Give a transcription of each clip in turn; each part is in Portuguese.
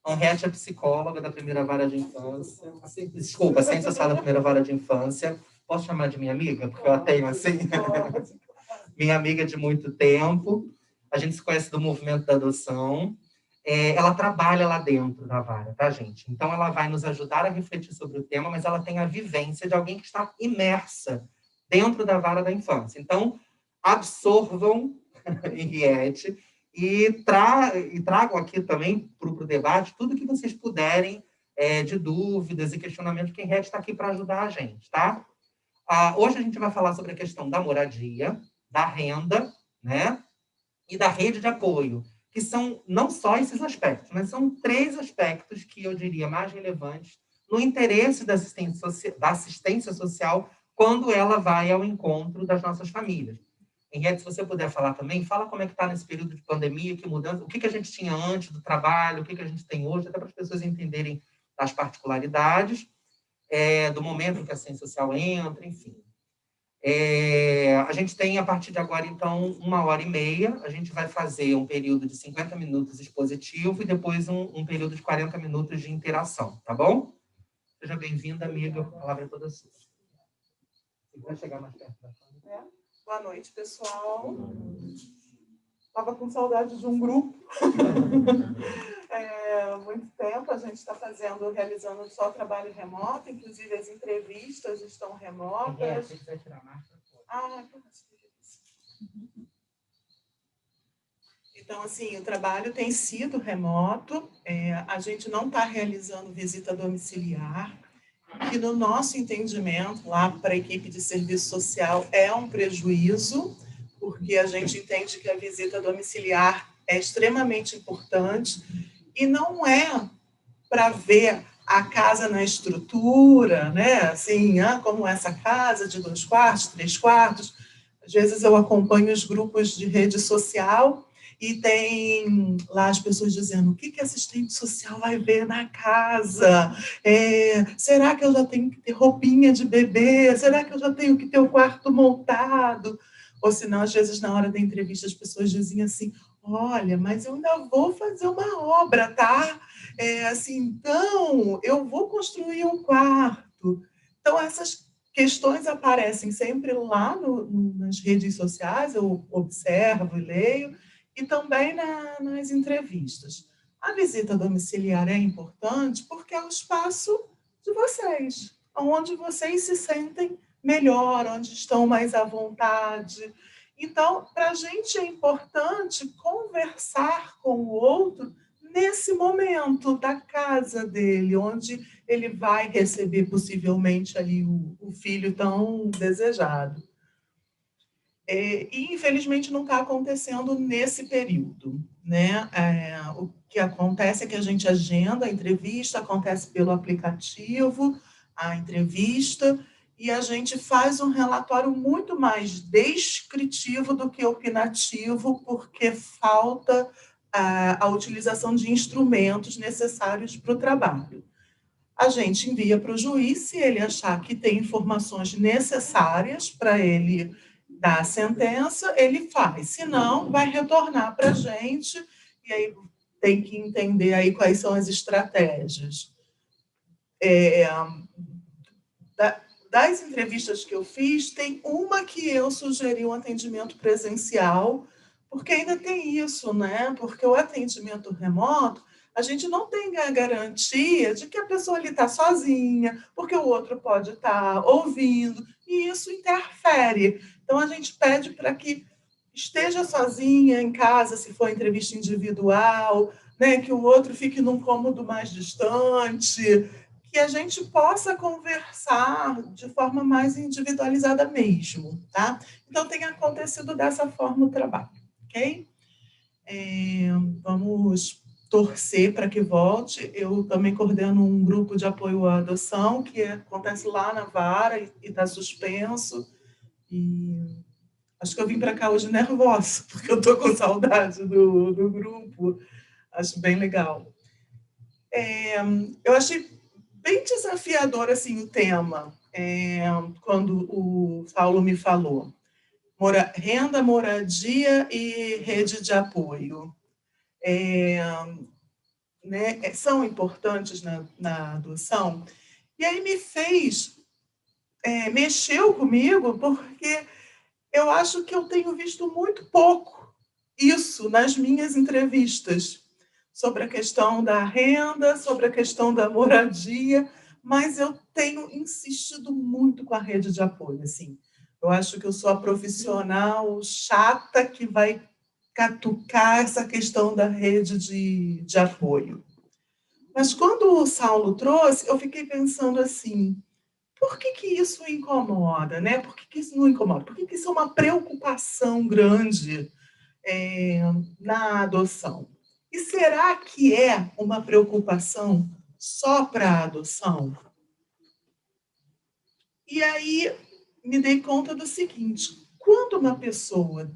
Henriette é psicóloga da primeira vara de infância. Desculpa, assistente social da primeira vara de infância. Posso chamar de minha amiga? Porque eu a tenho assim. Minha amiga de muito tempo. A gente se conhece do movimento da adoção. Ela trabalha lá dentro da vara, tá, gente? Então, ela vai nos ajudar a refletir sobre o tema, mas ela tem a vivência de alguém que está imersa dentro da vara da infância. Então, absorvam Henriette e tragam aqui também para o debate tudo que vocês puderem de dúvidas e questionamentos, que Henriette está aqui para ajudar a gente, tá? Hoje a gente vai falar sobre a questão da moradia, da renda, né? E da rede de apoio, que são não só esses aspectos, mas são 3 aspectos que eu diria mais relevantes no interesse da assistência social quando ela vai ao encontro das nossas famílias. Henriette, se você puder falar também, fala como é que está nesse período de pandemia, que mudança, o que a gente tinha antes do trabalho, o que a gente tem hoje, até para as pessoas entenderem as particularidades do momento em que a ciência social entra, enfim. A gente tem, a partir de agora, então, 1h30. A gente vai fazer um período de 50 minutos expositivo e depois um período de 40 minutos de interação, tá bom? Seja bem-vinda, amiga. A palavra é toda sua. Você vai chegar mais perto da câmera. Boa noite, pessoal. Estava com saudade de um grupo. Muito tempo a gente está realizando só trabalho remoto, inclusive as entrevistas estão remotas. Se quiser tirar a máscara, Então, assim, o trabalho tem sido remoto, a gente não está realizando visita domiciliar, que no nosso entendimento, lá para a equipe de serviço social, é um prejuízo, porque a gente entende que a visita domiciliar é extremamente importante e não é para ver a casa na estrutura, né? Assim, como essa casa de 2 quartos, 3 quartos. Às vezes eu acompanho os grupos de rede social e tem lá as pessoas dizendo: o que a assistente social vai ver na casa? Será que eu já tenho que ter roupinha de bebê? Será que eu já tenho que ter o quarto montado? Ou senão, às vezes, na hora da entrevista, as pessoas diziam assim: olha, mas eu ainda vou fazer uma obra, tá? Então, eu vou construir um quarto. Então, essas questões aparecem sempre lá nas redes sociais, eu observo e leio, e também nas entrevistas. A visita domiciliar é importante porque é o espaço de vocês, onde vocês se sentem melhor, onde estão mais à vontade. Então, para a gente é importante conversar com o outro nesse momento da casa dele, onde ele vai receber possivelmente ali o filho tão desejado. E, infelizmente, não está acontecendo nesse período, né? O que acontece é que a gente agenda a entrevista, acontece pelo aplicativo, a entrevista, e a gente faz um relatório muito mais descritivo do que opinativo, porque falta a utilização de instrumentos necessários para o trabalho. A gente envia para o juiz, se ele achar que tem informações necessárias para ele dar a sentença, ele faz. Se não, vai retornar para a gente, e aí tem que entender aí quais são as estratégias. Das entrevistas que eu fiz, tem uma que eu sugeri um atendimento presencial, porque ainda tem isso, né? Porque o atendimento remoto, a gente não tem a garantia de que a pessoa ali está sozinha, porque o outro pode estar ouvindo, e isso interfere. Então, a gente pede para que esteja sozinha em casa, se for entrevista individual, né? Que o outro fique num cômodo mais distante, que a gente possa conversar de forma mais individualizada mesmo, tá? Então, tem acontecido dessa forma o trabalho, ok? Vamos torcer para que volte. Eu também coordeno um grupo de apoio à adoção, que acontece lá na vara e está suspenso. E acho que eu vim para cá hoje nervosa, porque eu estou com saudade do grupo. Acho bem legal. Eu achei bem desafiador assim, o tema, quando o Paulo me falou. Renda, moradia e rede de apoio. né, são importantes na adoção. E aí mexeu comigo, porque eu acho que eu tenho visto muito pouco isso nas minhas entrevistas, sobre a questão da renda, sobre a questão da moradia, mas eu tenho insistido muito com a rede de apoio, assim. Eu acho que eu sou a profissional chata que vai catucar essa questão da rede de apoio. Mas quando o Saulo trouxe, eu fiquei pensando assim, por que isso incomoda, né? Por que isso não incomoda? Por que isso é uma preocupação grande na adoção? E será que é uma preocupação só para a adoção? E aí me dei conta do seguinte, quando uma pessoa,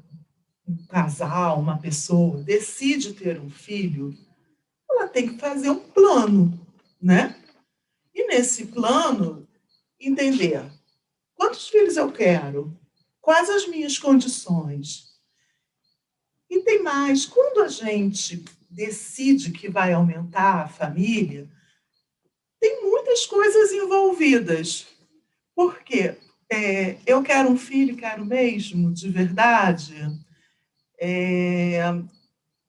um casal, uma pessoa decide ter um filho, ela tem que fazer um plano, né? E nesse plano, entender quantos filhos eu quero, quais as minhas condições. E tem mais, quando a gente decide que vai aumentar a família, tem muitas coisas envolvidas. Por quê? Eu quero um filho, quero mesmo, de verdade.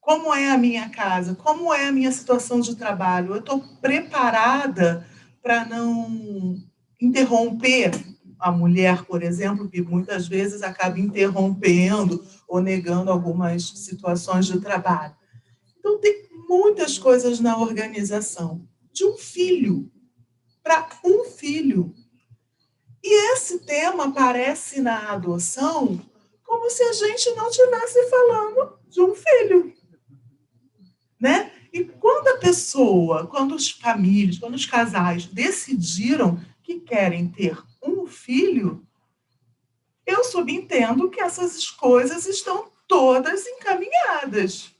Como é a minha casa? Como é a minha situação de trabalho? Eu estou preparada para não interromper a mulher, por exemplo, que muitas vezes acaba interrompendo ou negando algumas situações de trabalho. Então, tem muitas coisas na organização. De um filho para um filho. E esse tema aparece na adoção como se a gente não estivesse falando de um filho, né? E quando as famílias, quando os casais decidiram que querem ter um filho, eu subentendo que essas coisas estão todas encaminhadas.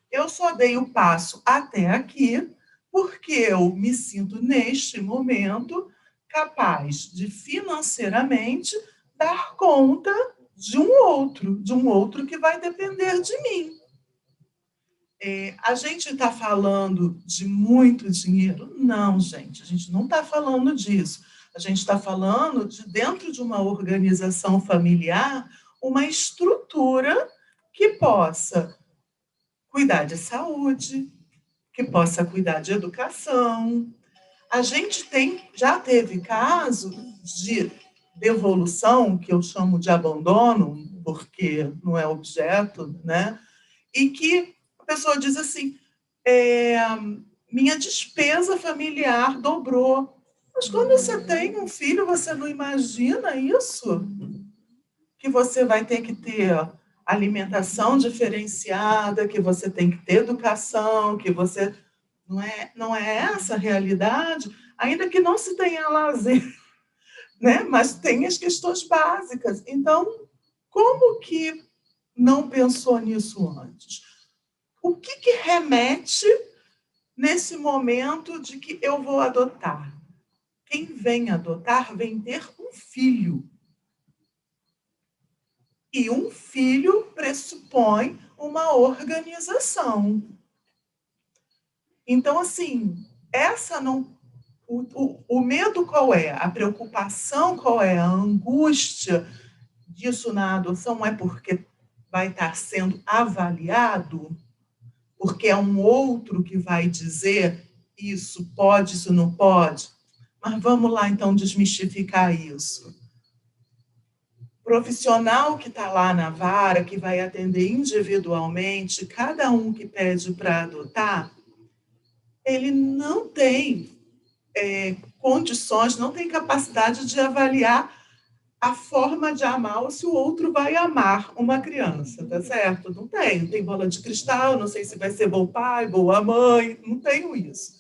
Eu só dei o passo até aqui porque eu me sinto, neste momento, capaz de financeiramente dar conta de um outro que vai depender de mim. A gente está falando de muito dinheiro? Não, gente, a gente não está falando disso. A gente está falando de, dentro de uma organização familiar, uma estrutura que possa cuidar de saúde, que possa cuidar de educação. A gente já teve caso de devolução, que eu chamo de abandono, porque não é objeto, né? E que a pessoa diz assim, minha despesa familiar dobrou. Mas quando você tem um filho, você não imagina isso? Que você vai ter que ter alimentação diferenciada, que você tem que ter educação, que você... Não é essa a realidade, ainda que não se tenha lazer, né? Mas tem as questões básicas. Então, como que não pensou nisso antes? O que remete nesse momento de que eu vou adotar? Quem vem adotar vem ter um filho. E um filho pressupõe uma organização. Então, assim, o medo qual é? A preocupação qual é? A angústia disso na adoção é porque vai estar sendo avaliado? Porque é um outro que vai dizer isso pode, isso não pode? Mas vamos lá, então, desmistificar isso. O profissional que está lá na vara, que vai atender individualmente, cada um que pede para adotar, ele não tem condições, não tem capacidade de avaliar a forma de amar ou se o outro vai amar uma criança, tá certo? Não tem. Não tem bola de cristal, não sei se vai ser bom pai, boa mãe, não tenho isso.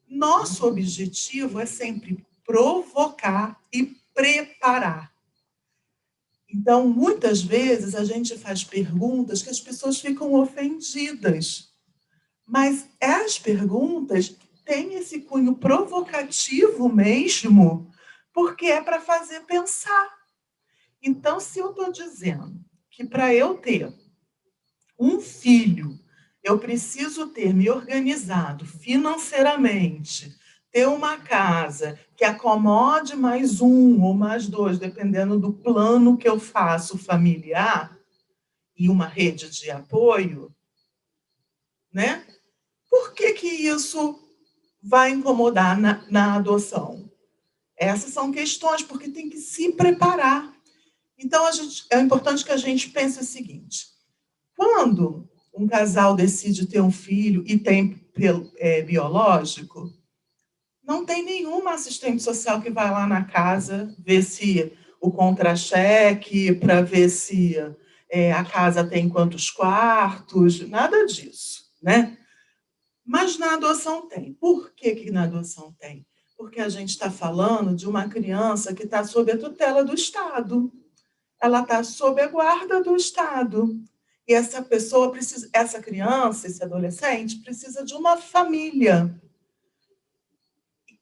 Nosso objetivo é sempre provocar e preparar. Então, muitas vezes, a gente faz perguntas que as pessoas ficam ofendidas. Mas as perguntas têm esse cunho provocativo mesmo, porque é para fazer pensar. Então, se eu estou dizendo que para eu ter um filho, eu preciso ter me organizado financeiramente, ter uma casa que acomode mais um ou mais dois, dependendo do plano que eu faço familiar, e uma rede de apoio, né? Por que que isso vai incomodar na adoção? Essas são questões, porque tem que se preparar. Então, é importante que a gente pense o seguinte: quando um casal decide ter um filho e tem biológico, não tem nenhuma assistente social que vai lá na casa ver se o contra-cheque, para ver se a casa tem quantos quartos, nada disso, né? Mas na adoção tem. Por que que na adoção tem? Porque a gente está falando de uma criança que está sob a tutela do Estado. Ela está sob a guarda do Estado. E essa pessoa precisa, essa criança, esse adolescente, precisa de uma família.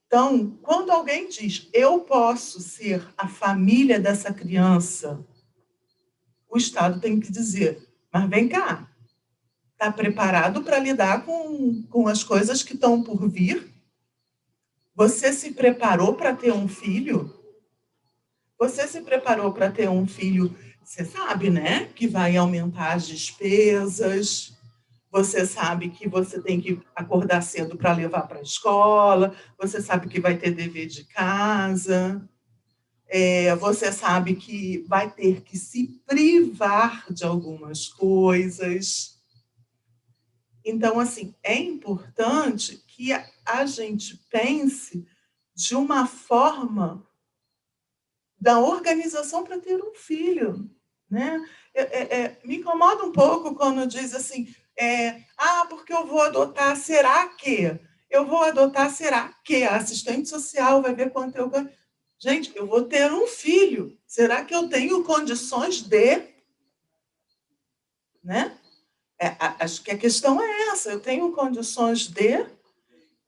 Então, quando alguém diz, eu posso ser a família dessa criança, o Estado tem que dizer, mas vem cá, está preparado para lidar com as coisas que estão por vir? Você se preparou para ter um filho? Você se preparou para ter um filho, você sabe, né? Que vai aumentar as despesas. Você sabe que você tem que acordar cedo para levar para a escola. Você sabe que vai ter dever de casa. Você sabe que vai ter que se privar de algumas coisas. Então, assim, é importante que a gente pense de uma forma da organização para ter um filho, né? Me incomoda um pouco quando diz assim, porque eu vou adotar, será que? Eu vou adotar, será que? A assistente social vai ver quanto eu ganho. Gente, eu vou ter um filho, será que eu tenho condições de? Né? Acho que a questão é essa, eu tenho condições de?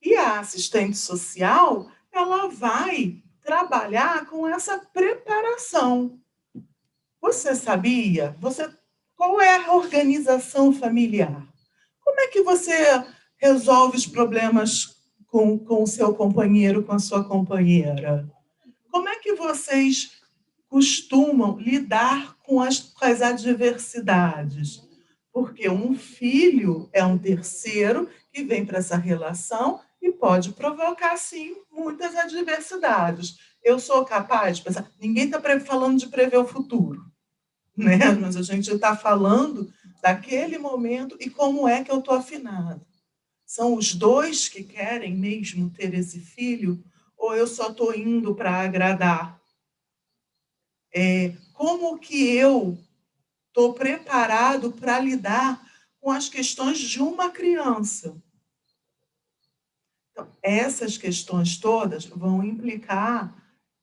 E a assistente social, ela vai trabalhar com essa preparação. Você sabia? Qual é a organização familiar? Como é que você resolve os problemas com o seu companheiro, com a sua companheira? Como é que vocês costumam lidar com as adversidades? Porque um filho é um terceiro que vem para essa relação e pode provocar, sim, muitas adversidades. Eu sou capaz de pensar, ninguém está falando de prever o futuro, né? Mas a gente está falando daquele momento e como é que eu estou afinado. São os dois que querem mesmo ter esse filho ou eu só estou indo para agradar? Como que eu estou preparado para lidar com as questões de uma criança? Então, essas questões todas vão implicar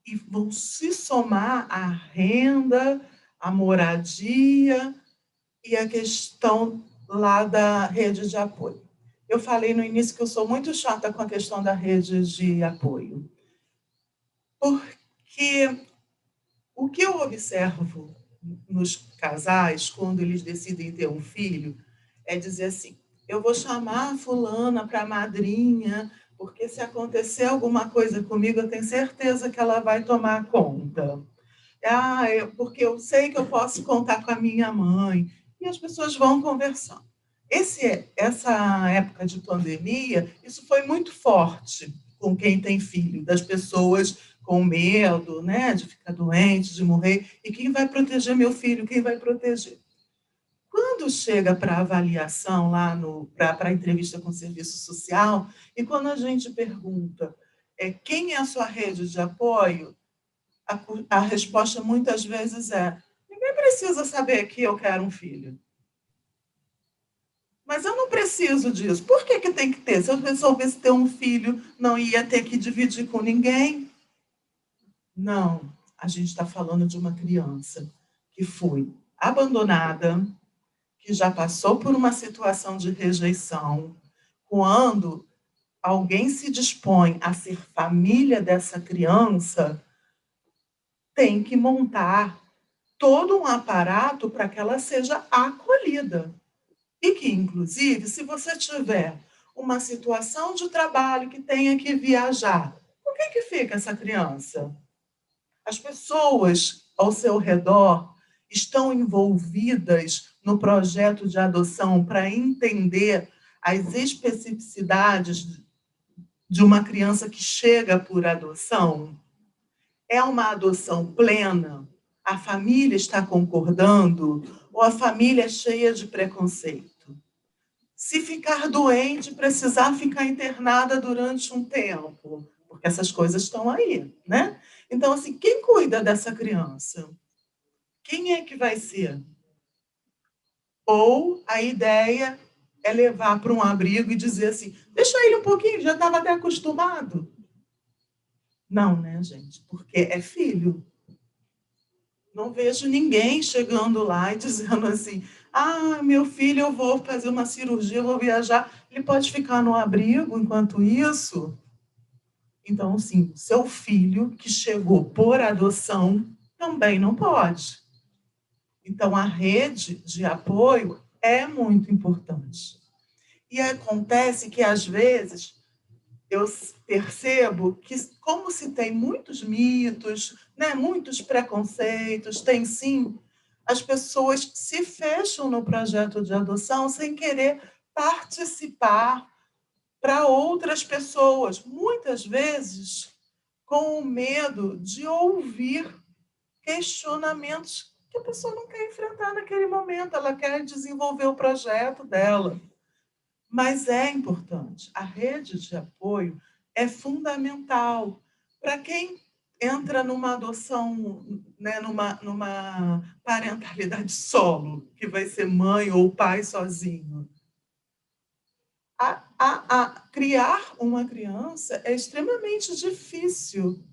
e vão se somar à renda, à moradia e a questão lá da rede de apoio. Eu falei no início que eu sou muito chata com a questão da rede de apoio, porque o que eu observo nos casais, quando eles decidem ter um filho, é dizer assim, eu vou chamar a fulana para madrinha, porque se acontecer alguma coisa comigo, eu tenho certeza que ela vai tomar conta. Porque eu sei que eu posso contar com a minha mãe. E as pessoas vão conversando. Essa época de pandemia, isso foi muito forte com quem tem filho, das pessoas com medo, né, de ficar doente, de morrer. E quem vai proteger meu filho? Quem vai proteger? Quando chega para avaliação lá para a entrevista com o serviço social, e quando a gente pergunta quem é a sua rede de apoio, a resposta muitas vezes é: ninguém precisa saber que eu quero um filho. Mas eu não preciso disso. Por que que tem que ter? Se eu resolvesse ter um filho, não ia ter que dividir com ninguém? Não. A gente está falando de uma criança que foi abandonada, que já passou por uma situação de rejeição. Quando alguém se dispõe a ser família dessa criança, tem que montar todo um aparato para que ela seja acolhida. E que, inclusive, se você tiver uma situação de trabalho que tenha que viajar, com quem que fica essa criança? As pessoas ao seu redor estão envolvidas no projeto de adoção para entender as especificidades de uma criança que chega por adoção? É uma adoção plena? A família está concordando? Ou a família é cheia de preconceito? Se ficar doente, precisar ficar internada durante um tempo, porque essas coisas estão aí, né? Então, assim, quem cuida dessa criança? Quem é que vai ser? Ou a ideia é levar para um abrigo e dizer assim, deixa ele um pouquinho, já estava até acostumado. Não, né, gente? Porque é filho. Não vejo ninguém chegando lá e dizendo assim, meu filho, eu vou fazer uma cirurgia, eu vou viajar, ele pode ficar no abrigo enquanto isso? Então, sim, seu filho que chegou por adoção também não pode. Então, a rede de apoio é muito importante. E acontece que, às vezes, eu percebo que, como se tem muitos mitos, né, muitos preconceitos, tem sim, as pessoas se fecham no projeto de adoção sem querer participar para outras pessoas, muitas vezes com o medo de ouvir questionamentos que a pessoa não quer enfrentar naquele momento, ela quer desenvolver o projeto dela. Mas é importante. A rede de apoio é fundamental para quem entra numa adoção, né, numa parentalidade solo, que vai ser mãe ou pai sozinho. Criar uma criança é extremamente difícil.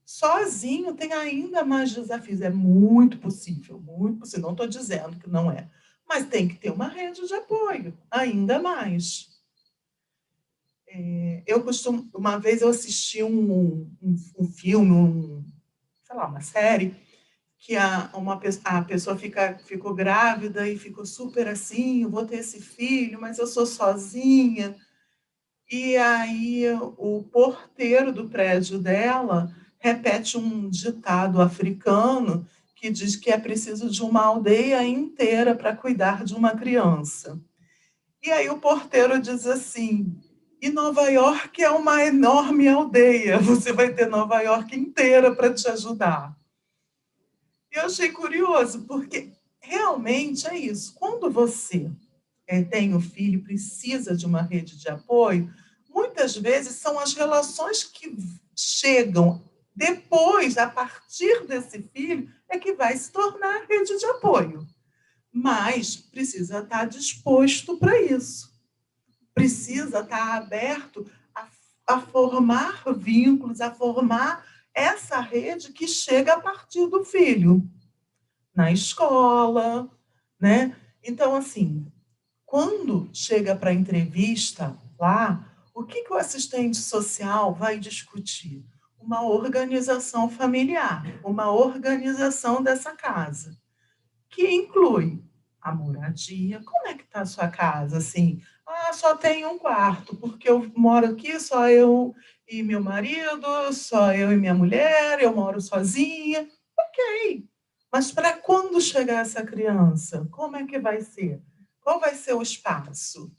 Sozinho tem ainda mais desafios. É muito possível, muito possível. Não estou dizendo que não é. Mas tem que ter uma rede de apoio, ainda mais. Uma vez eu assisti um filme, sei lá, uma série, que a pessoa ficou grávida e ficou super assim, eu vou ter esse filho, mas eu sou sozinha. E aí o porteiro do prédio dela repete um ditado africano que diz que é preciso de uma aldeia inteira para cuidar de uma criança. E aí o porteiro diz assim, e Nova York é uma enorme aldeia, você vai ter Nova York inteira para te ajudar. E eu achei curioso, porque realmente é isso. Quando você tem o filho, precisa de uma rede de apoio, muitas vezes são as relações que chegam depois, a partir desse filho, é que vai se tornar rede de apoio. Mas precisa estar disposto para isso. Precisa estar aberto a formar vínculos, a formar essa rede que chega a partir do filho, na escola, né? Então, assim, quando chega para a entrevista lá, o que o assistente social vai discutir? Uma organização familiar, uma organização dessa casa, que inclui a moradia. Como é que está a sua casa? Assim, só tem um quarto, porque eu moro aqui, só eu e meu marido, só eu e minha mulher, eu moro sozinha. Ok, mas para quando chegar essa criança, como é que vai ser? Qual vai ser o espaço?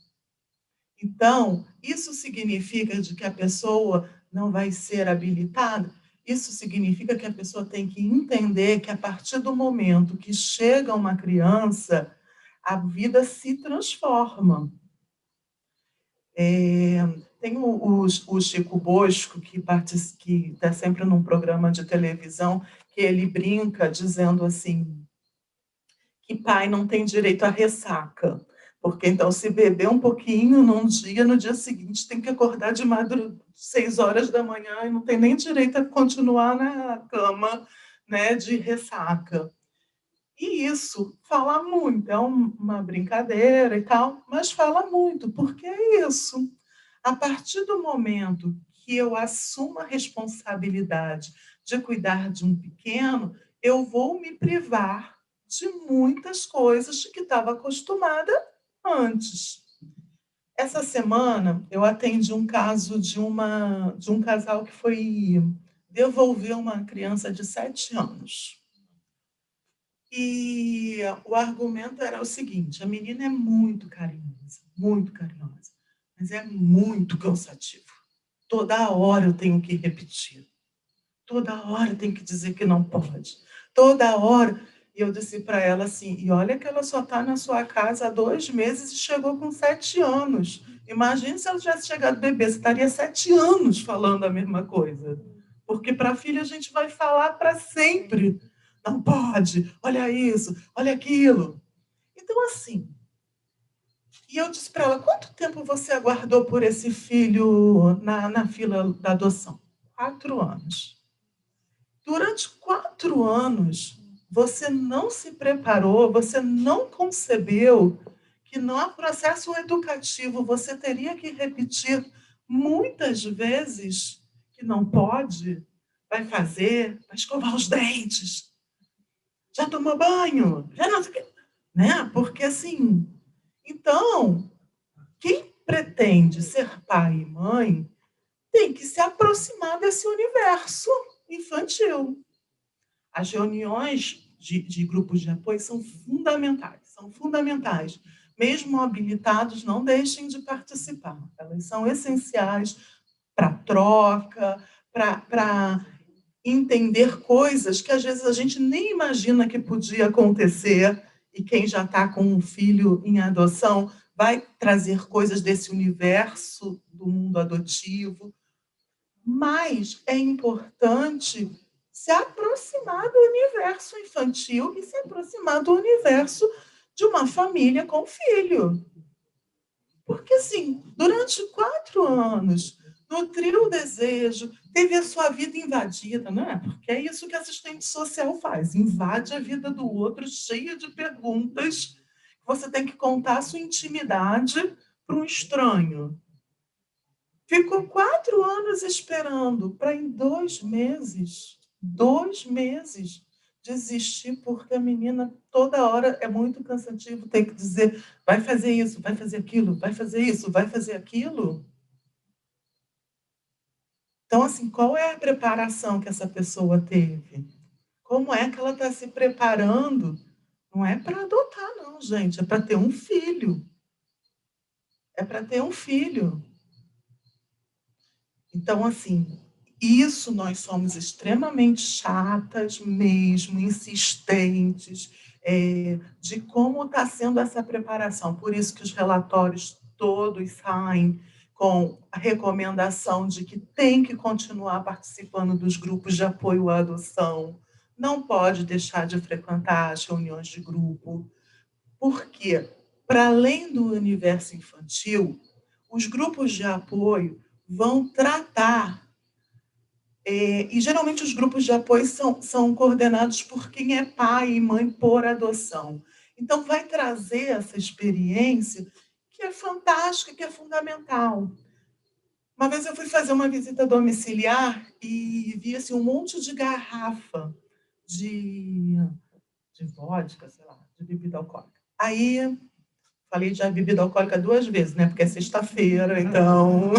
Então, isso significa de que a pessoa não vai ser habilitada? Isso significa que a pessoa tem que entender que a partir do momento que chega uma criança, a vida se transforma. Tem o Chico Bosco, que está sempre num programa de televisão, que ele brinca dizendo assim, que pai não tem direito à ressaca. Porque, então, se beber um pouquinho num dia, no dia seguinte tem que acordar de madrugada, 6 horas da manhã, e não tem nem direito a continuar na cama, né, de ressaca. E isso fala muito, é uma brincadeira e tal, mas fala muito, porque é isso. A partir do momento que eu assumo a responsabilidade de cuidar de um pequeno, eu vou me privar de muitas coisas que estava acostumada antes. Essa semana, eu atendi um caso de um casal que foi devolver uma criança de 7 anos. E o argumento era o seguinte: a menina é muito carinhosa, mas é muito cansativo. Toda hora eu tenho que repetir. Toda hora tem que dizer que não pode. Toda hora. E eu disse para ela assim, e olha que ela só está na sua casa há 2 meses e chegou com 7 anos. Imagine se ela tivesse chegado bebê, você estaria 7 anos falando a mesma coisa. Porque para a filha a gente vai falar para sempre. Não pode, olha isso, olha aquilo. Então, assim, e eu disse para ela, quanto tempo você aguardou por esse filho na fila da adoção? 4 anos. Durante 4 anos, você não se preparou, você não concebeu que no processo educativo você teria que repetir muitas vezes que não pode, vai fazer, vai escovar os dentes, já tomou banho, já não sei o quê, né? Porque assim, então, quem pretende ser pai e mãe tem que se aproximar desse universo infantil. As reuniões de grupos de apoio são fundamentais. Mesmo habilitados, não deixem de participar. Elas são essenciais para troca, para entender coisas que às vezes a gente nem imagina que podia acontecer, e quem já está com um filho em adoção vai trazer coisas desse universo do mundo adotivo. Mas é importante se aproximar do universo infantil e se aproximar do universo de uma família com filho. Porque, assim, durante 4 anos, nutriu o desejo, teve a sua vida invadida, não é? Porque é isso que assistente social faz, invade a vida do outro, cheia de perguntas. Você tem que contar a sua intimidade para um estranho. Ficou 4 anos esperando para em 2 meses, desistir, porque a menina toda hora é muito cansativo ter que dizer, vai fazer isso, vai fazer aquilo, vai fazer isso, vai fazer aquilo. Então, assim, qual é a preparação que essa pessoa teve? Como é que ela está se preparando? Não é para adotar, não, gente, é para ter um filho. É para ter um filho. Então, assim, isso nós somos extremamente chatas mesmo, insistentes, de como está sendo essa preparação. Por isso que os relatórios todos saem com a recomendação de que tem que continuar participando dos grupos de apoio à adoção, não pode deixar de frequentar as reuniões de grupo, porque, para além do universo infantil, os grupos de apoio vão tratar, e geralmente os grupos de apoio são coordenados por quem é pai e mãe por adoção. Então, vai trazer essa experiência que é fantástica, que é fundamental. Uma vez eu fui fazer uma visita domiciliar e vi assim, um monte de garrafa de vodka, sei lá, de bebida alcoólica. Aí, falei de bebida alcoólica 2 vezes, né? Porque é sexta-feira, então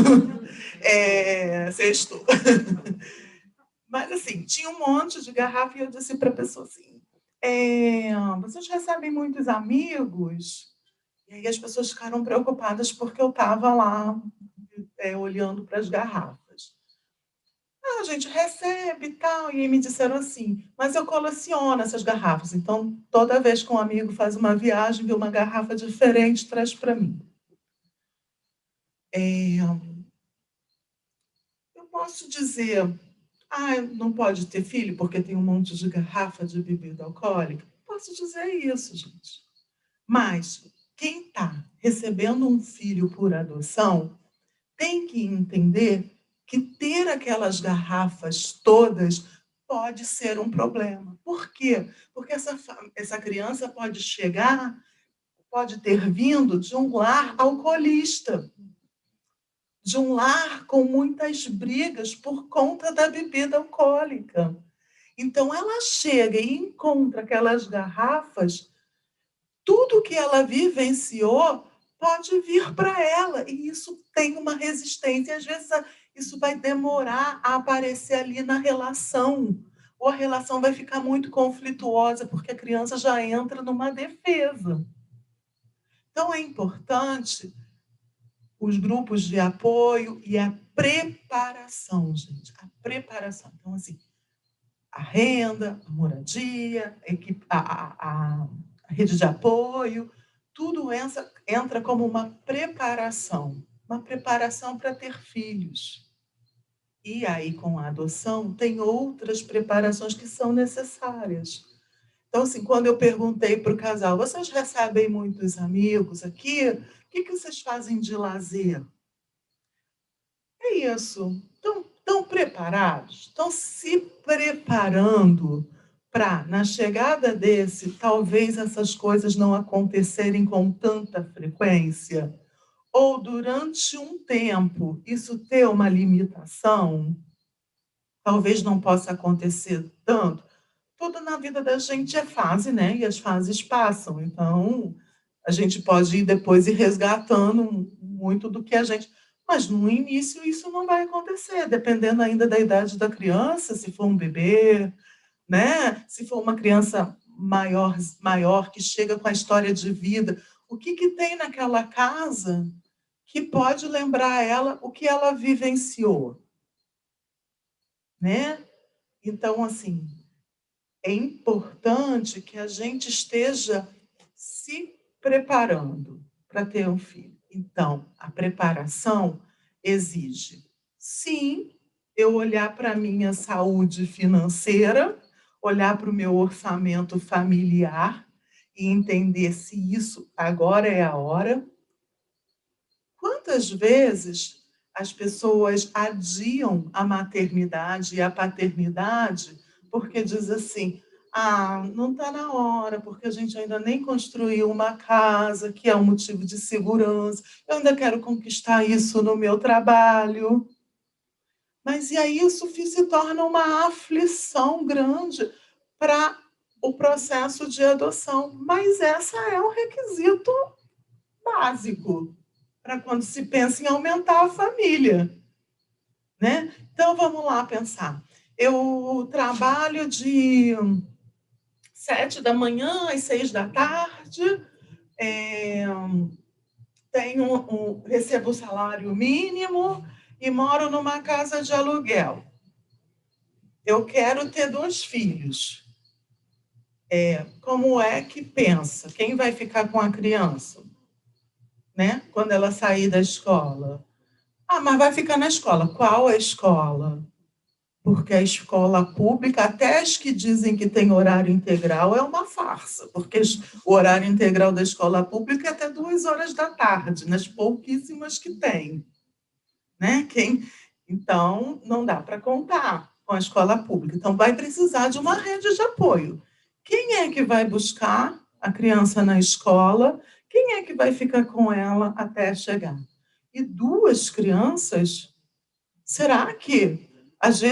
sextou. Mas, assim, tinha um monte de garrafa e eu disse para a pessoa assim, vocês recebem muitos amigos? E aí as pessoas ficaram preocupadas porque eu estava lá olhando para as garrafas. A gente recebe e tal, e aí me disseram assim, mas eu coleciono essas garrafas, então toda vez que um amigo faz uma viagem, vê uma garrafa diferente, traz para mim. Eu posso dizer, não pode ter filho porque tem um monte de garrafa de bebida alcoólica? Posso dizer isso, gente. Mas quem está recebendo um filho por adoção tem que entender que ter aquelas garrafas todas pode ser um problema. Por quê? Porque essa criança pode ter vindo de um lar alcoolista, de um lar com muitas brigas por conta da bebida alcoólica. Então, ela chega e encontra aquelas garrafas, tudo que ela vivenciou pode vir para ela, e isso tem uma resistência, e às vezes isso vai demorar a aparecer ali na relação, ou a relação vai ficar muito conflituosa, porque a criança já entra numa defesa. Então, é importante os grupos de apoio e a preparação, gente, a preparação. Então, assim, a renda, a moradia, a rede de apoio, tudo entra como uma preparação para ter filhos. E aí, com a adoção, tem outras preparações que são necessárias. Então, assim, quando eu perguntei para o casal, vocês recebem muitos amigos aqui? O que vocês fazem de lazer? É isso. Estão preparados? Estão se preparando para, na chegada desse, talvez essas coisas não acontecerem com tanta frequência? Ou durante um tempo, isso ter uma limitação? Talvez não possa acontecer tanto. Tudo na vida da gente é fase, né? E as fases passam. Então, a gente pode ir depois ir resgatando muito do que a gente... Mas no início isso não vai acontecer, dependendo ainda da idade da criança, se for um bebê, né? Se for uma criança maior que chega com a história de vida, o que tem naquela casa que pode lembrar ela o que ela vivenciou, né? Então, assim, é importante que a gente esteja se preparando para ter um filho. Então, a preparação exige, sim, eu olhar para a minha saúde financeira, olhar para o meu orçamento familiar e entender se isso agora é a hora. Quantas vezes as pessoas adiam a maternidade e a paternidade porque diz assim, não está na hora, porque a gente ainda nem construiu uma casa, que é um motivo de segurança, eu ainda quero conquistar isso no meu trabalho. Mas e aí isso se torna uma aflição grande para o processo de adoção. Mas esse é um requisito básico para quando se pensa em aumentar a família, né? Então, vamos lá pensar. Eu trabalho de 7 da manhã às 6 da tarde, recebo o salário mínimo e moro numa casa de aluguel. Eu quero ter 2 filhos. Como é que pensa? Quem vai ficar com a criança, né? Quando ela sair da escola? Mas vai ficar na escola. Qual é a escola? Porque a escola pública, até as que dizem que tem horário integral, é uma farsa, porque o horário integral da escola pública é até 2 horas da tarde, nas pouquíssimas que tem, né? Então, não dá para contar com a escola pública. Então, vai precisar de uma rede de apoio. Quem é que vai buscar a criança na escola? Quem é que vai ficar com ela até chegar? E 2 crianças, será que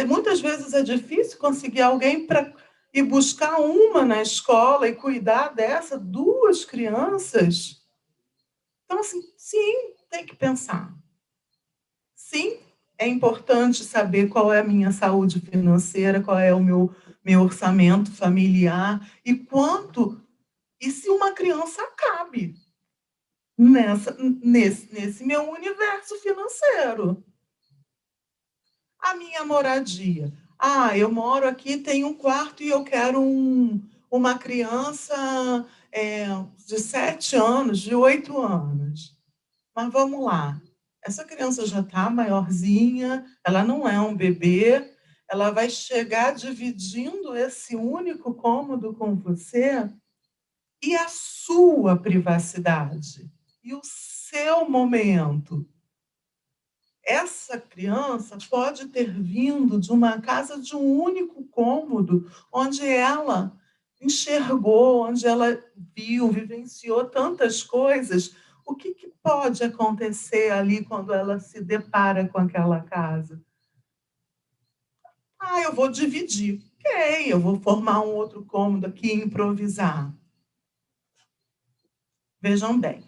muitas vezes é difícil conseguir alguém para ir buscar uma na escola e cuidar 2 crianças? Então, assim, sim, tem que pensar. Sim, é importante saber qual é a minha saúde financeira, qual é o meu orçamento familiar e se uma criança cabe nesse meu universo financeiro. A minha moradia. Eu moro aqui, tenho um quarto e eu quero uma criança de 7 anos, de 8 anos. Mas vamos lá. Essa criança já está maiorzinha, ela não é um bebê, ela vai chegar dividindo esse único cômodo com você e a sua privacidade e o seu momento. Essa criança pode ter vindo de uma casa de um único cômodo, onde ela enxergou, onde ela viu, vivenciou tantas coisas. O que pode acontecer ali quando ela se depara com aquela casa? Eu vou dividir. Ok, eu vou formar um outro cômodo aqui e improvisar. Vejam bem,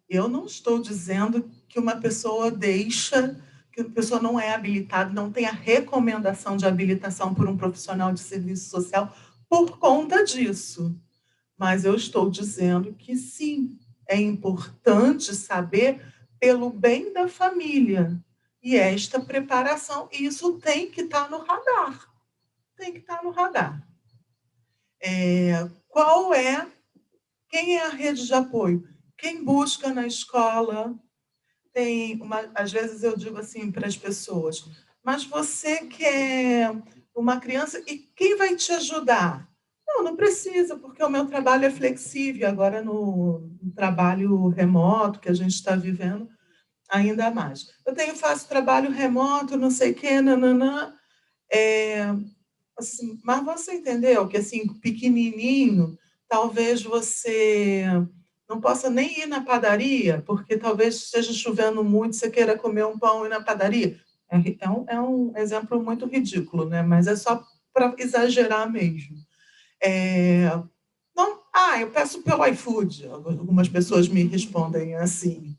Eu não estou dizendo que uma pessoa que a pessoa não é habilitada, não tem a recomendação de habilitação por um profissional de serviço social por conta disso. Mas eu estou dizendo que sim, é importante saber pelo bem da família. E esta preparação, isso tem que estar no radar. Tem que estar no radar. Quem é a rede de apoio? Quem busca na escola? Às vezes eu digo assim para as pessoas, mas você quer uma criança e quem vai te ajudar? Não precisa, porque o meu trabalho é flexível, agora no trabalho remoto que a gente está vivendo, ainda mais. Faço trabalho remoto, não sei o quê, nananã. Assim, mas você entendeu que, assim, pequenininho, talvez você não possa nem ir na padaria, porque talvez esteja chovendo muito, você queira comer um pão e ir na padaria. É um exemplo muito ridículo, né? Mas é só para exagerar mesmo. Não, eu peço pelo iFood. Algumas pessoas me respondem assim.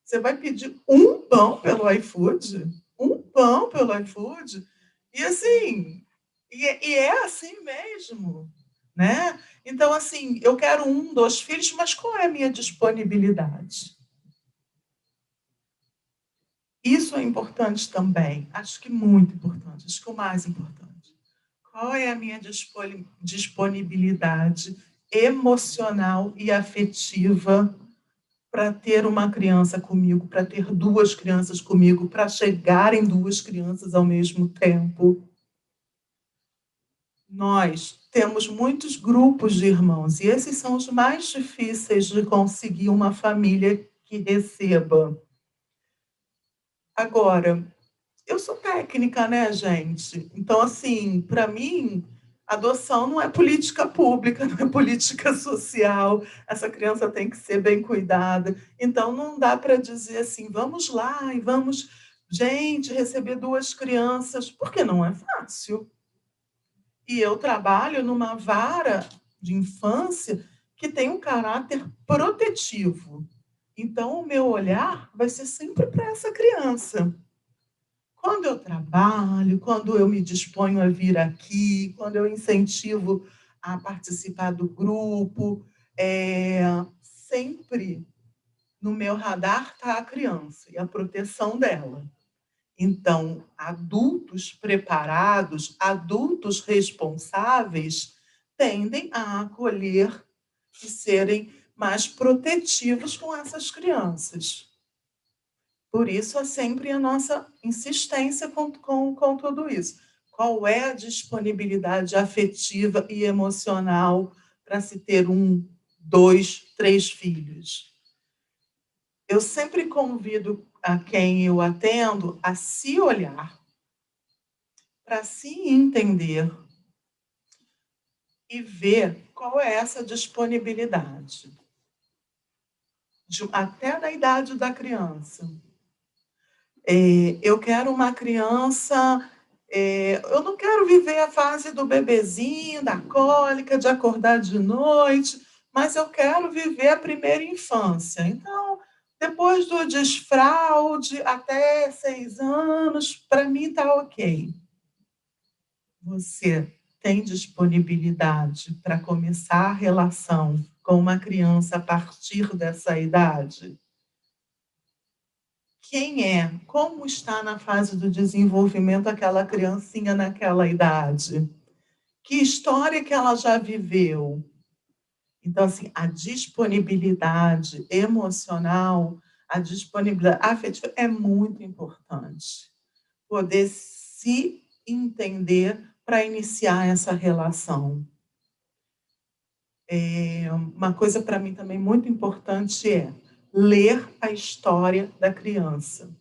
Você vai pedir um pão pelo iFood? Um pão pelo iFood? E assim, é assim mesmo, né? Então, assim, eu quero 1, 2 filhos, mas qual é a minha disponibilidade? Isso é importante também, acho que muito importante, acho que o mais importante. Qual é a minha disponibilidade emocional e afetiva para ter uma criança comigo, para ter 2 crianças comigo, para chegarem 2 crianças ao mesmo tempo? Nós temos muitos grupos de irmãos, e esses são os mais difíceis de conseguir uma família que receba. Agora, eu sou técnica, né, gente? Então, assim, para mim, adoção não é política pública, não é política social. Essa criança tem que ser bem cuidada. Então, não dá para dizer assim, vamos lá e vamos, gente, receber 2 crianças, porque não é fácil. E eu trabalho numa vara de infância que tem um caráter protetivo. Então, o meu olhar vai ser sempre para essa criança. Quando eu trabalho, quando eu me disponho a vir aqui, quando eu incentivo a participar do grupo, sempre no meu radar está a criança e a proteção dela. Então, adultos preparados, adultos responsáveis, tendem a acolher e serem mais protetivos com essas crianças. Por isso, é sempre a nossa insistência com tudo isso. Qual é a disponibilidade afetiva e emocional para se ter 1, 2, 3 filhos? Eu sempre convido a quem eu atendo a se olhar, para se entender e ver qual é essa disponibilidade, até da idade da criança. Eu quero uma criança, eu não quero viver a fase do bebezinho, da cólica, de acordar de noite, mas eu quero viver a primeira infância. Então, depois do desfraude, até 6 anos, para mim está ok. Você tem disponibilidade para começar a relação com uma criança a partir dessa idade? Quem é? Como está na fase do desenvolvimento aquela criancinha naquela idade? Que história que ela já viveu? Então, assim, a disponibilidade emocional, a disponibilidade afetiva é muito importante. Poder se entender para iniciar essa relação. Uma coisa para mim também muito importante é ler a história da criança.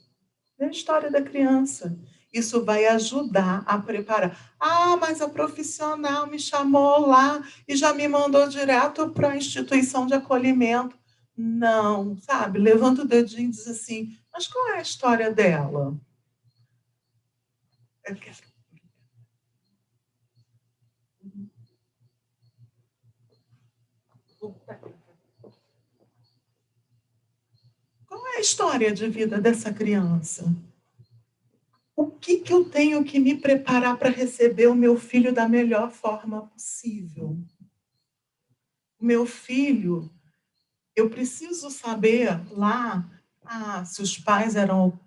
Ler a história da criança. Isso vai ajudar a preparar. Mas a profissional me chamou lá e já me mandou direto para a instituição de acolhimento. Não, sabe? Levanta o dedinho e diz assim, mas qual é a história dela? a história de vida dessa criança? O que eu tenho que me preparar para receber o meu filho da melhor forma possível? O meu filho, eu preciso saber lá se os pais eram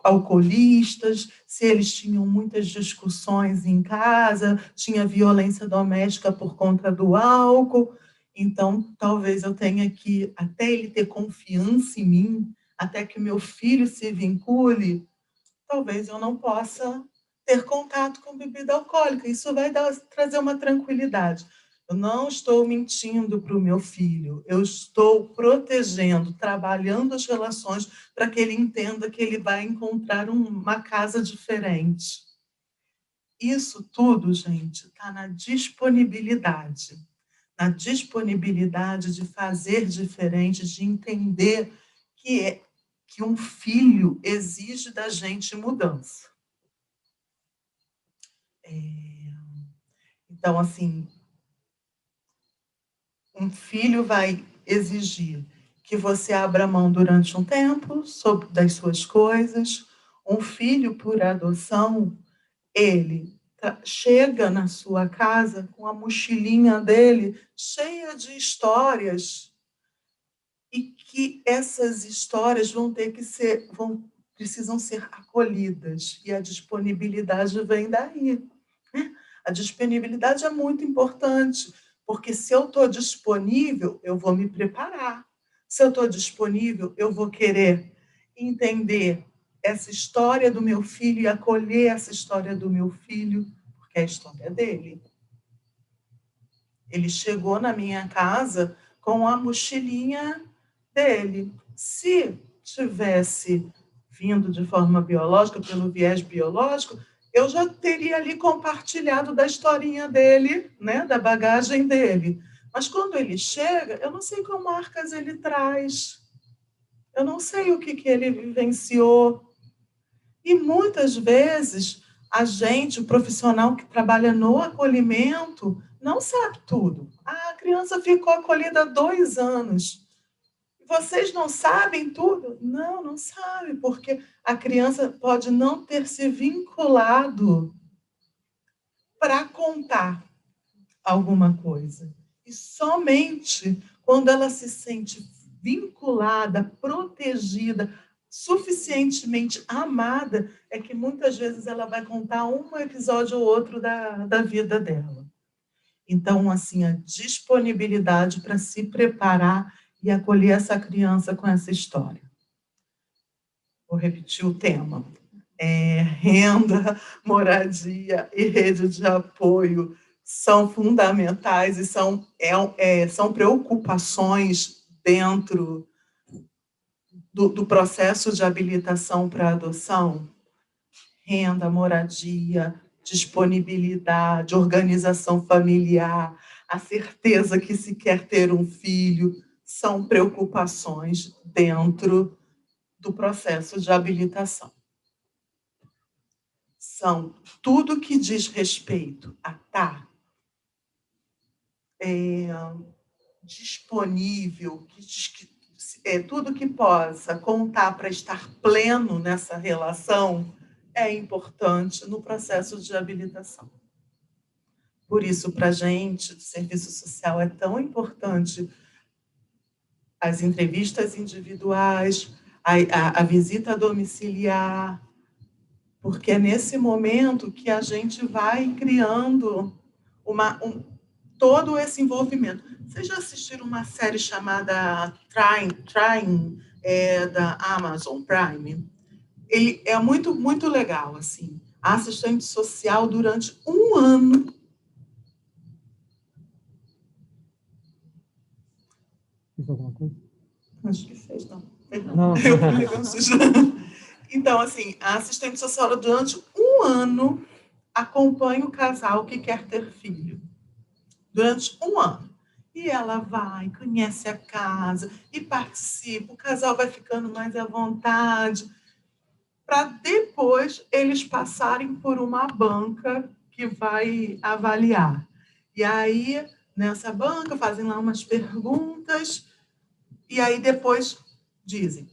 alcoolistas, se eles tinham muitas discussões em casa, tinha violência doméstica por conta do álcool. Então, talvez eu tenha que, até ele ter confiança em mim, até que o meu filho se vincule, talvez eu não possa ter contato com bebida alcoólica. Isso vai trazer uma tranquilidade. Eu não estou mentindo para o meu filho, eu estou protegendo, trabalhando as relações para que ele entenda que ele vai encontrar uma casa diferente. Isso tudo, gente, está na disponibilidade de fazer diferente, de entender que um filho exige da gente mudança. Então, assim, um filho vai exigir que você abra mão durante um tempo das suas coisas. Um filho por adoção, ele chega na sua casa com a mochilinha dele cheia de histórias e que essas histórias precisam ser acolhidas, e a disponibilidade vem daí. A disponibilidade é muito importante, porque se eu estou disponível, eu vou me preparar. Se eu estou disponível, eu vou querer entender essa história do meu filho e acolher essa história do meu filho, porque é a história dele. Ele chegou na minha casa com a mochilinha dele. Se tivesse vindo de forma biológica, pelo viés biológico, eu já teria ali compartilhado da historinha dele, né, da bagagem dele. Mas quando ele chega, eu não sei qual marcas ele traz. Eu não sei o que ele vivenciou. E muitas vezes o profissional que trabalha no acolhimento, não sabe tudo. A criança ficou acolhida há 2 anos. Vocês não sabem tudo? Não, não sabe, porque a criança pode não ter se vinculado para contar alguma coisa. E somente quando ela se sente vinculada, protegida, suficientemente amada, é que muitas vezes ela vai contar um episódio ou outro da vida dela. Então, assim, a disponibilidade para se preparar e acolher essa criança com essa história. Vou repetir o tema. Renda, moradia e rede de apoio são fundamentais e são preocupações dentro do processo de habilitação para adoção. Renda, moradia, disponibilidade, organização familiar, a certeza que se quer ter um filho, são preocupações dentro do processo de habilitação. São tudo que diz respeito a estar disponível, tudo que possa contar para estar pleno nessa relação é importante no processo de habilitação. Por isso, para a gente, do serviço social, é tão importante as entrevistas individuais, a visita domiciliar, porque é nesse momento que a gente vai criando todo esse envolvimento. Vocês já assistiram uma série chamada Trying, da Amazon Prime? Ele é muito, muito legal, assim. A assistente social durante 1 ano. Fez alguma coisa? Acho que fez, não. Não. Então, assim, a assistente social durante 1 ano acompanha o casal que quer ter filho. Durante 1 ano. E ela vai, conhece a casa e participa. O casal vai ficando mais à vontade, para depois eles passarem por uma banca que vai avaliar. E aí, nessa banca, fazem lá umas perguntas, e aí depois dizem,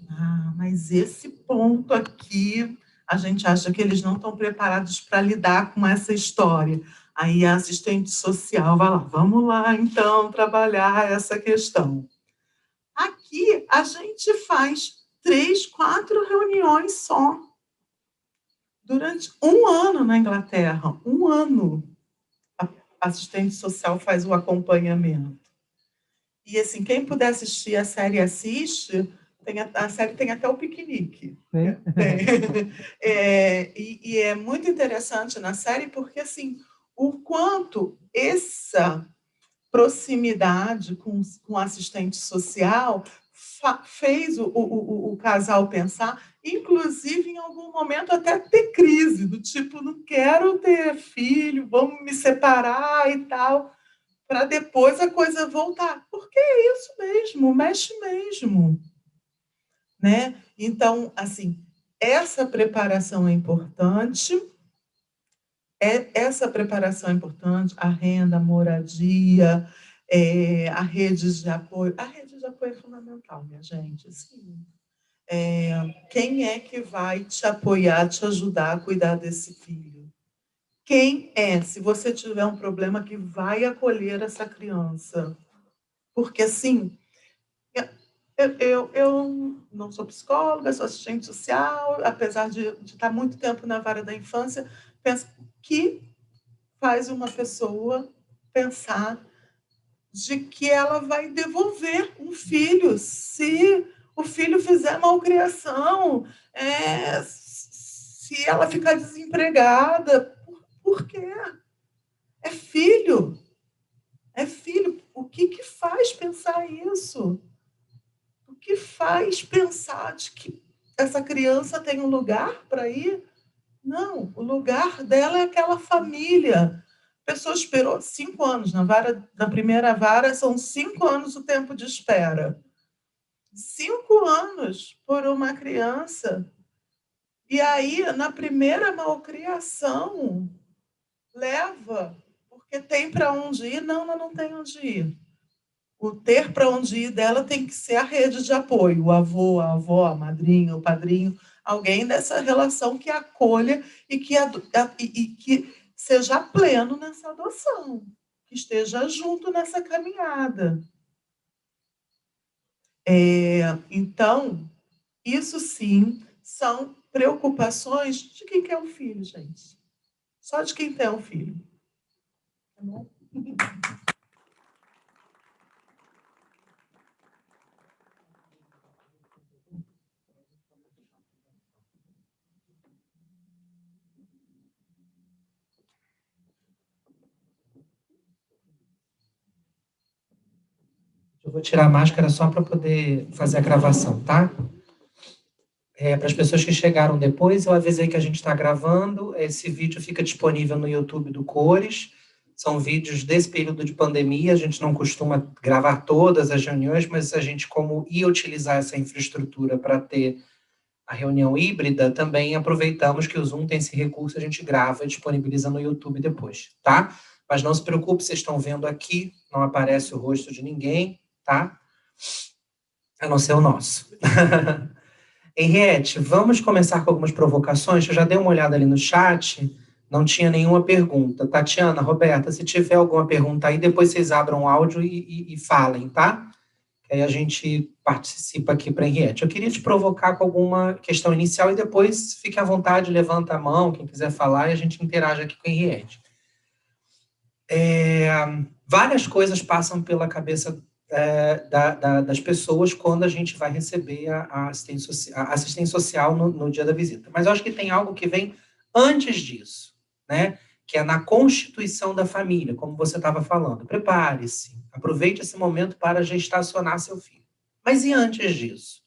mas esse ponto aqui, a gente acha que eles não estão preparados para lidar com essa história. Aí a assistente social vai lá, vamos lá, então, trabalhar essa questão. Aqui, a gente faz 3, 4 reuniões só. Durante 1 ano na Inglaterra, 1 ano, a assistente social faz o acompanhamento. E, assim, quem puder assistir a série, assiste. A série tem até o piquenique. E é muito interessante na série porque, assim, o quanto essa proximidade com o assistente social fez o casal pensar, inclusive, em algum momento, até ter crise, do tipo, não quero ter filho, vamos me separar e tal, para depois a coisa voltar. Porque é isso mesmo, mexe mesmo. Né? Então, assim, essa preparação é importante, a renda, a moradia, a rede de apoio. A rede de apoio é fundamental, minha gente. Assim, quem é que vai te apoiar, te ajudar a cuidar desse filho? Quem é, se você tiver um problema, que vai acolher essa criança? Porque, assim, eu não sou psicóloga, sou assistente social, apesar de estar muito tempo na vara da infância, penso que faz uma pessoa pensar de que ela vai devolver um filho se o filho fizer malcriação, se ela ficar desempregada. Por quê? É filho. É filho. O que faz pensar isso? O que faz pensar de que essa criança tem um lugar para ir? Não, o lugar dela é aquela família. A pessoa esperou 5 anos. Na primeira vara, são 5 anos o tempo de espera. 5 anos por uma criança. E aí, na primeira malcriação, leva, porque tem para onde ir. Não, ela não tem onde ir. O ter para onde ir dela tem que ser a rede de apoio, o avô, a avó, a madrinha, o padrinho, alguém dessa relação que acolha e que seja pleno nessa adoção, que esteja junto nessa caminhada. Então, isso sim são preocupações de quem quer um filho, gente. Só de quem tem um filho. Tá bom? Eu vou tirar a máscara só para poder fazer a gravação, tá? Para as pessoas que chegaram depois, eu avisei que a gente está gravando. Esse vídeo fica disponível no YouTube do Cores. São vídeos desse período de pandemia. A gente não costuma gravar todas as reuniões, mas a gente, como ia utilizar essa infraestrutura para ter a reunião híbrida, também aproveitamos que o Zoom tem esse recurso, a gente grava e disponibiliza no YouTube depois, tá? Mas não se preocupe, vocês estão vendo aqui, não aparece o rosto de ninguém, tá? A não ser o nosso. Henriette, vamos começar com algumas provocações. Eu já dei uma olhada ali no chat, não tinha nenhuma pergunta. Tatiana, Roberta, se tiver alguma pergunta aí, depois vocês abram o áudio e falem, tá? Que aí a gente participa aqui para a Henriette. Eu queria te provocar com alguma questão inicial e depois fique à vontade, levanta a mão, quem quiser falar, e a gente interage aqui com a Henriette. Várias coisas passam pela cabeça das pessoas quando a gente vai receber a assistência social no dia da visita. Mas eu acho que tem algo que vem antes disso, né? Que é na constituição da família, como você estava falando. Prepare-se, aproveite esse momento para gestacionar seu filho. Mas e antes disso?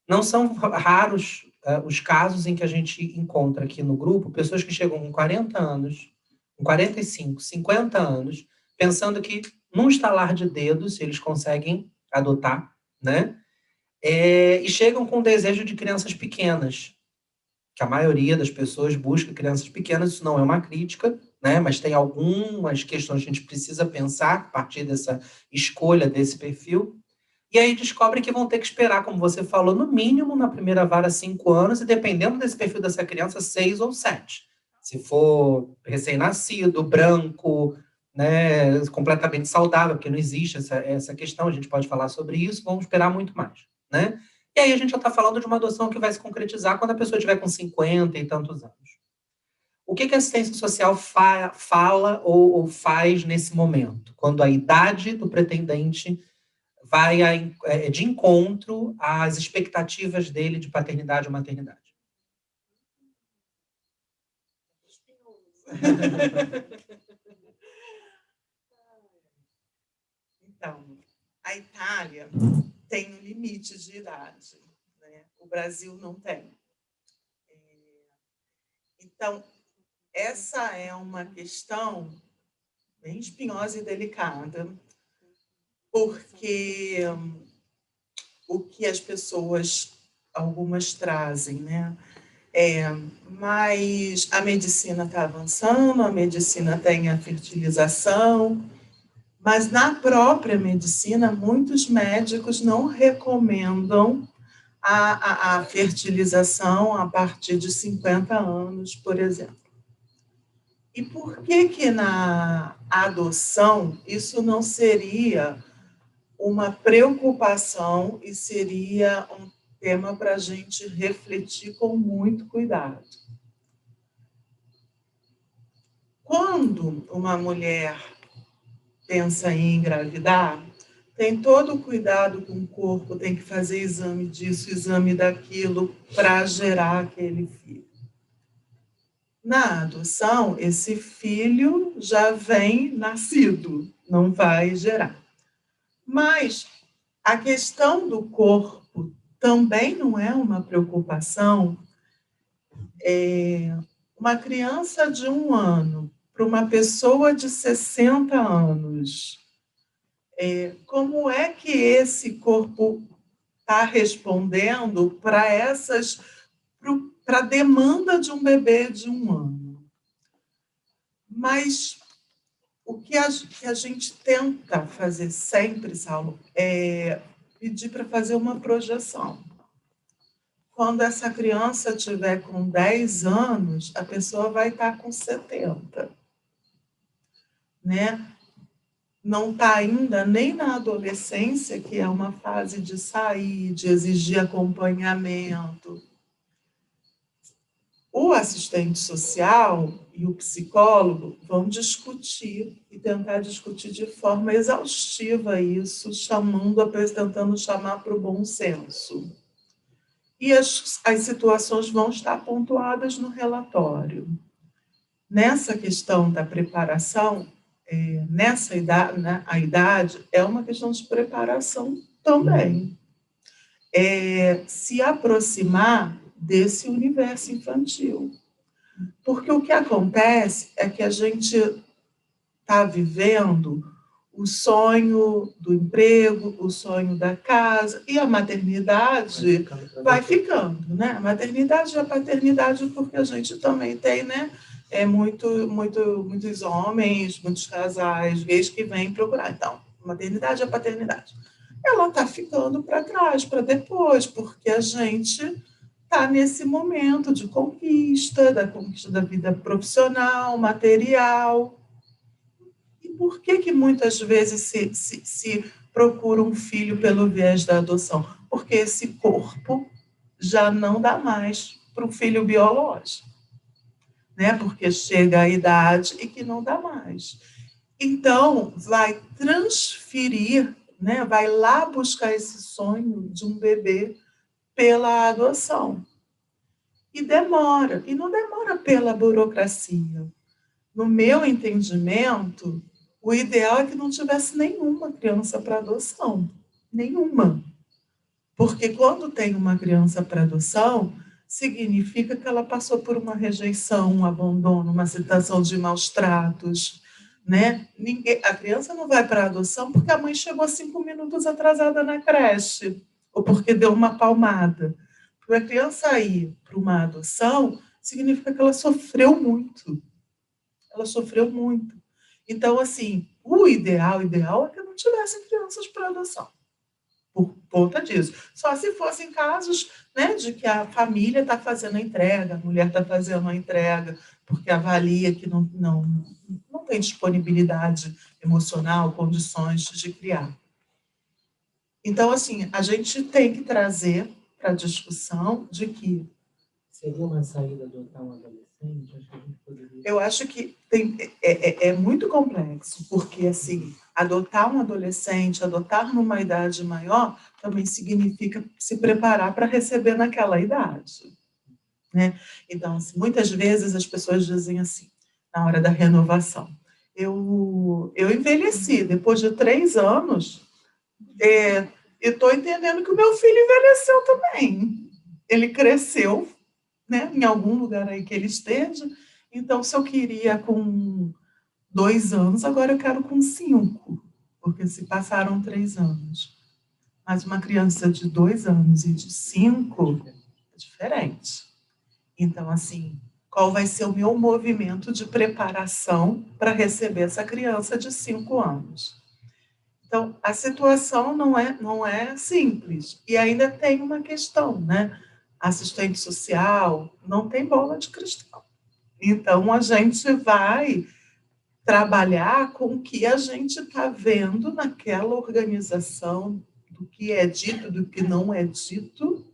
Não são raros os casos em que a gente encontra aqui no grupo pessoas que chegam com 40 anos, com 45, 50 anos, pensando que num estalar de dedos eles conseguem adotar, né? E chegam com desejo de crianças pequenas, que a maioria das pessoas busca crianças pequenas. Isso não é uma crítica, né? Mas tem algumas questões que a gente precisa pensar a partir dessa escolha desse perfil. e aí descobrem que vão ter que esperar, como você falou, no mínimo, na primeira vara, 5 anos, e dependendo desse perfil dessa criança, 6 ou 7. Se for recém-nascido, branco, né, completamente saudável, porque não existe essa questão, a gente pode falar sobre isso, vamos esperar muito mais, né? E aí a gente já está falando de uma adoção que vai se concretizar quando a pessoa estiver com 50 e tantos anos. O que a assistência social fala ou faz nesse momento? Quando a idade do pretendente vai de encontro às expectativas dele de paternidade ou maternidade. Então, a Itália tem um limite de idade, né? O Brasil não tem. Então, essa é uma questão bem espinhosa e delicada, porque o que as pessoas, algumas trazem, né? Mas a medicina está avançando, a medicina tem a fertilização, mas na própria medicina, muitos médicos não recomendam a fertilização a partir de 50 anos, por exemplo. E por que na adoção isso não seria uma preocupação e seria um tema para a gente refletir com muito cuidado? Quando uma mulher pensa em engravidar, tem todo o cuidado com o corpo, tem que fazer exame disso, exame daquilo, para gerar aquele filho. Na adoção, esse filho já vem nascido, não vai gerar. Mas a questão do corpo também não é uma preocupação. Uma criança de 1 ano para uma pessoa de 60 anos, como é que esse corpo está respondendo para a demanda de um bebê de 1 ano? Mas o que a gente tenta fazer sempre, Saulo, é pedir para fazer uma projeção. Quando essa criança tiver com 10 anos, a pessoa vai estar com 70, né? Não está ainda nem na adolescência, que é uma fase de sair, de exigir acompanhamento. O assistente social e o psicólogo vão discutir e tentar discutir de forma exaustiva isso, tentando chamar para o bom senso. E as situações vão estar pontuadas no relatório. Nessa questão da preparação, nessa idade, né, a idade é uma questão de preparação também. Se aproximar desse universo infantil. Porque o que acontece é que a gente está vivendo o sonho do emprego, o sonho da casa, e a maternidade vai ficando, né? A maternidade e a paternidade, porque a gente também tem, né? Muitos homens, muitos casais gays que vêm procurar. Então, a maternidade e a paternidade. Ela está ficando para trás, para depois, porque a gente está nesse momento de conquista, da conquista da vida profissional, material. E por que muitas vezes se procura um filho pelo viés da adoção? Porque esse corpo já não dá mais para o filho biológico, né? Porque chega a idade e que não dá mais. Então, vai transferir, né? Vai lá buscar esse sonho de um bebê pela adoção. E demora, e não demora pela burocracia. No meu entendimento, o ideal é que não tivesse nenhuma criança para adoção. Nenhuma. Porque quando tem uma criança para adoção, significa que ela passou por uma rejeição, um abandono, uma situação de maus tratos, né? A criança não vai para a adoção porque a mãe chegou 5 minutos atrasada na creche, ou porque deu uma palmada. Para a criança ir para uma adoção, significa que ela sofreu muito. Ela sofreu muito. Então, assim, o ideal é que não tivesse crianças para adoção. por conta disso. Só se fossem casos, né, de que a família está fazendo a entrega, a mulher está fazendo a entrega, porque avalia que não tem disponibilidade emocional, condições de criar. Então, assim, a gente tem que trazer para a discussão de que... Seria uma saída adotar um adolescente? Acho que a gente poderia... Eu acho que é muito complexo, porque, assim, adotar um adolescente, adotar numa idade maior, também significa se preparar para receber naquela idade, né? Então, assim, muitas vezes as pessoas dizem assim, na hora da renovação, eu envelheci, depois de 3 anos, e estou entendendo que o meu filho envelheceu também. Ele cresceu, né, em algum lugar aí que ele esteja. Então, se eu queria com 2 anos, agora eu quero com 5, porque se passaram 3 anos. Mas uma criança de 2 anos e de 5 é diferente. Então, assim, qual vai ser o meu movimento de preparação para receber essa criança de 5 anos? Então, a situação não é simples. E ainda tem uma questão, né? Assistente social não tem bola de cristal. Então, a gente vai trabalhar com o que a gente está vendo naquela organização, do que é dito, do que não é dito,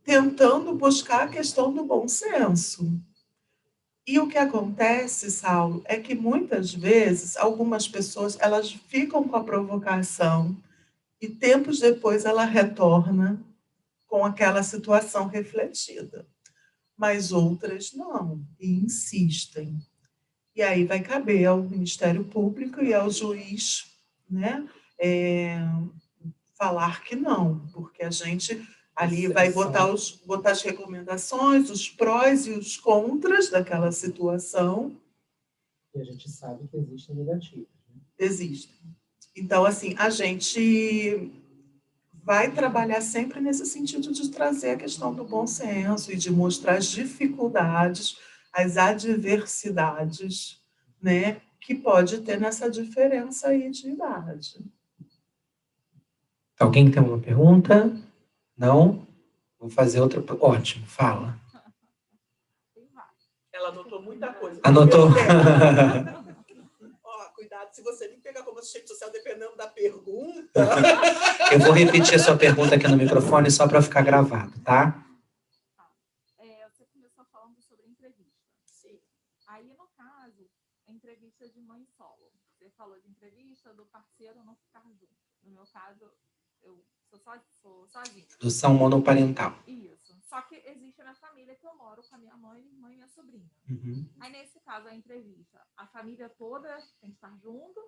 tentando buscar a questão do bom senso. E o que acontece, Saulo, é que muitas vezes algumas pessoas elas ficam com a provocação e tempos depois ela retorna com aquela situação refletida. Mas outras não, e insistem. E aí vai caber ao Ministério Público e ao juiz, né, falar que não, porque a gente ali vai botar as recomendações, os prós e os contras daquela situação. E a gente sabe que existem negativos. Né? Existem. Então, assim, a gente vai trabalhar sempre nesse sentido de trazer a questão do bom senso e de mostrar as dificuldades, as adversidades, né, que pode ter nessa diferença aí de idade. Alguém tem uma pergunta? Não? Vou fazer outra. Ótimo, fala. Ela anotou muita coisa. Anotou? Cuidado, se você me pegar como assistente social, dependendo da pergunta. Eu vou repetir a sua pergunta aqui no microfone só para ficar gravado, tá? Você começou falando sobre entrevista. Sim. Aí, no caso, a entrevista de mãe solo. Você falou de entrevista do parceiro não ficar junto. No meu caso, eu sou sozinha. Adoção monoparental. Isso. Só que existe a minha família que eu moro com a minha mãe e minha sobrinha. Uhum. Aí, nesse caso, a entrevista, a família toda tem que estar junto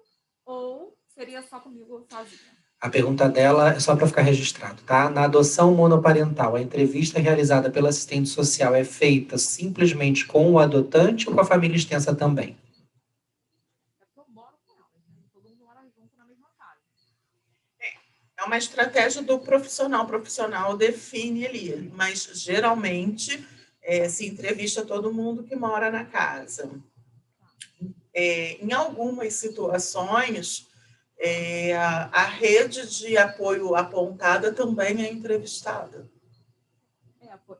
ou seria só comigo sozinha? A pergunta dela é só para ficar registrado, tá? Na adoção monoparental, a entrevista realizada pela assistente social é feita simplesmente com o adotante ou com a família extensa também? Eu moro com ela, né? Todo mundo mora junto na mesma casa. É uma estratégia do profissional. O profissional define ali, mas geralmente se entrevista todo mundo que mora na casa. Em algumas situações, a rede de apoio apontada também é entrevistada.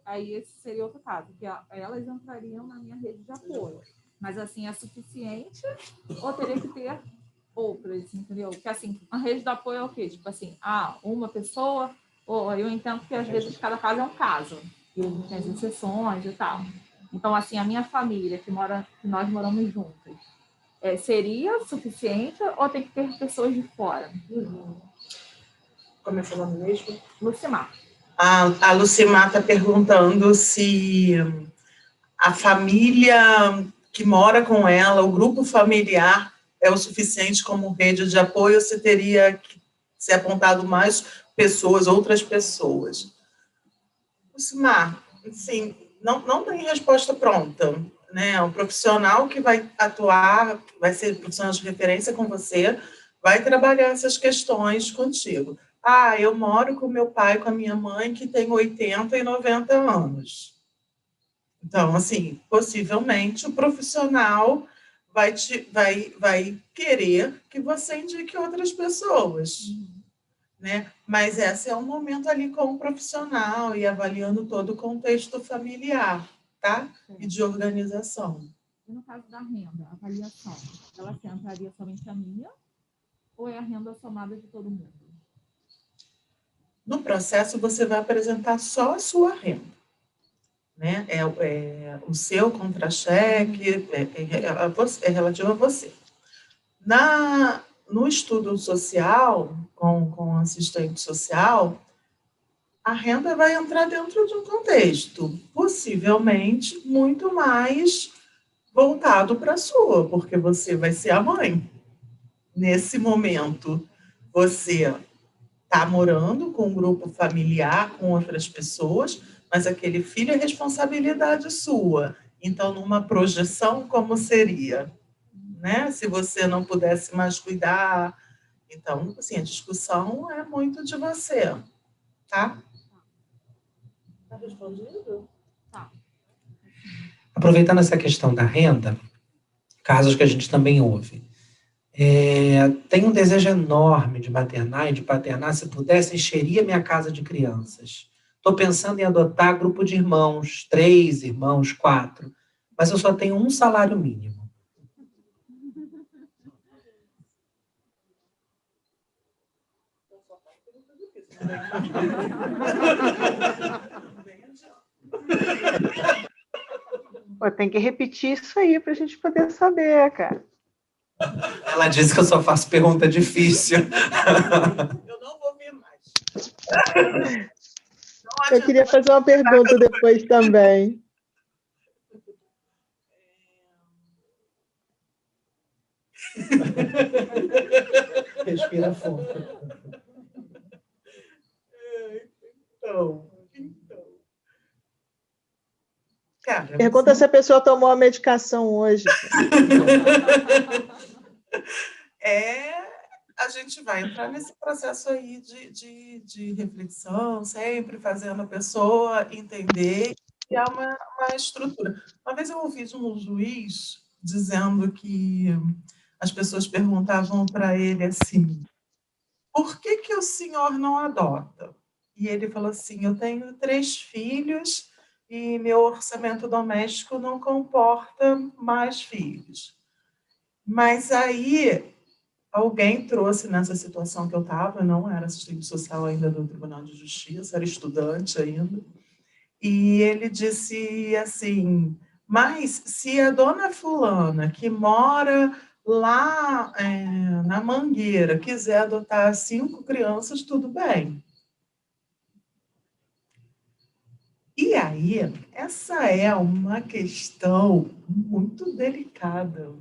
Aí esse seria outro caso, que elas entrariam na minha rede de apoio. Mas, assim, é suficiente ou teria que ter outras, entendeu? Porque, assim, a rede de apoio é o quê? Tipo assim, uma pessoa, ou eu entendo que, às vezes, cada caso é um caso. E tem as exceções e tal. Então, assim, a minha família, que nós moramos juntas, seria suficiente ou tem que ter pessoas de fora? Como é o nome mesmo? Lucimar. A Lucimar está perguntando se a família que mora com ela, o grupo familiar, é o suficiente como rede de apoio ou se teria que ser apontado mais pessoas, outras pessoas? Lucimar, assim, não tem resposta pronta. Né? O profissional que vai atuar, vai ser profissional de referência com você, vai trabalhar essas questões contigo. Eu moro com meu pai, com a minha mãe, que tem 80 e 90 anos. Então, assim, possivelmente o profissional vai querer que você indique outras pessoas. né? Mas esse é um momento ali com o profissional e avaliando todo o contexto familiar, tá? E de organização. E no caso da renda, a avaliação, ela se entraria somente a minha ou é a renda somada de todo mundo? No processo, você vai apresentar só a sua renda, né? O seu contra-cheque, é relativo a você. No estudo social, com assistente social, a renda vai entrar dentro de um contexto, possivelmente muito mais voltado para a sua, porque você vai ser a mãe. Nesse momento, você está morando com um grupo familiar, com outras pessoas, mas aquele filho é responsabilidade sua. Então, numa projeção, como seria? Né? Se você não pudesse mais cuidar. Então, assim, a discussão é muito de você, tá? Tá respondido? Tá. Aproveitando essa questão da renda, casos que a gente também ouve. Tenho um desejo enorme de maternar e de paternar. Se pudesse, encheria minha casa de crianças. Estou pensando em adotar grupo de irmãos, 3 irmãos, 4. Mas eu só tenho um salário mínimo. Pô, tem que repetir isso aí para a gente poder saber, cara. Ela disse que eu só faço pergunta difícil. Eu não vou vir mais. Eu queria fazer uma pergunta depois também. Respira fundo. Então. Cara, Pergunta se a pessoa tomou a medicação hoje. A gente vai entrar nesse processo aí de reflexão, sempre fazendo a pessoa entender que é uma estrutura. Uma vez eu ouvi de um juiz dizendo que as pessoas perguntavam para ele assim, por que o senhor não adota? E ele falou assim, eu tenho 3 filhos e meu orçamento doméstico não comporta mais filhos. Mas aí alguém trouxe nessa situação que eu estava, eu não era assistente social ainda do Tribunal de Justiça, era estudante ainda, e ele disse assim, mas se a dona fulana, que mora lá na Mangueira, quiser adotar 5 crianças, tudo bem. E aí, essa é uma questão muito delicada,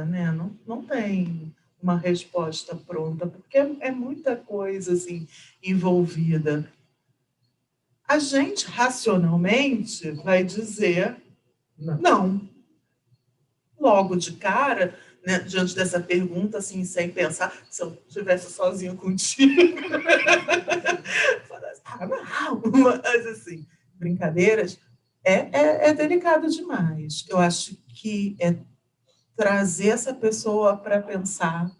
né? Não tem uma resposta pronta, porque é muita coisa assim, envolvida. A gente, racionalmente, vai dizer não. Logo de cara, né, diante dessa pergunta, assim, sem pensar, se eu estivesse sozinho contigo, não, mas assim, brincadeiras, é delicado demais. Eu acho que é trazer essa pessoa para pensar.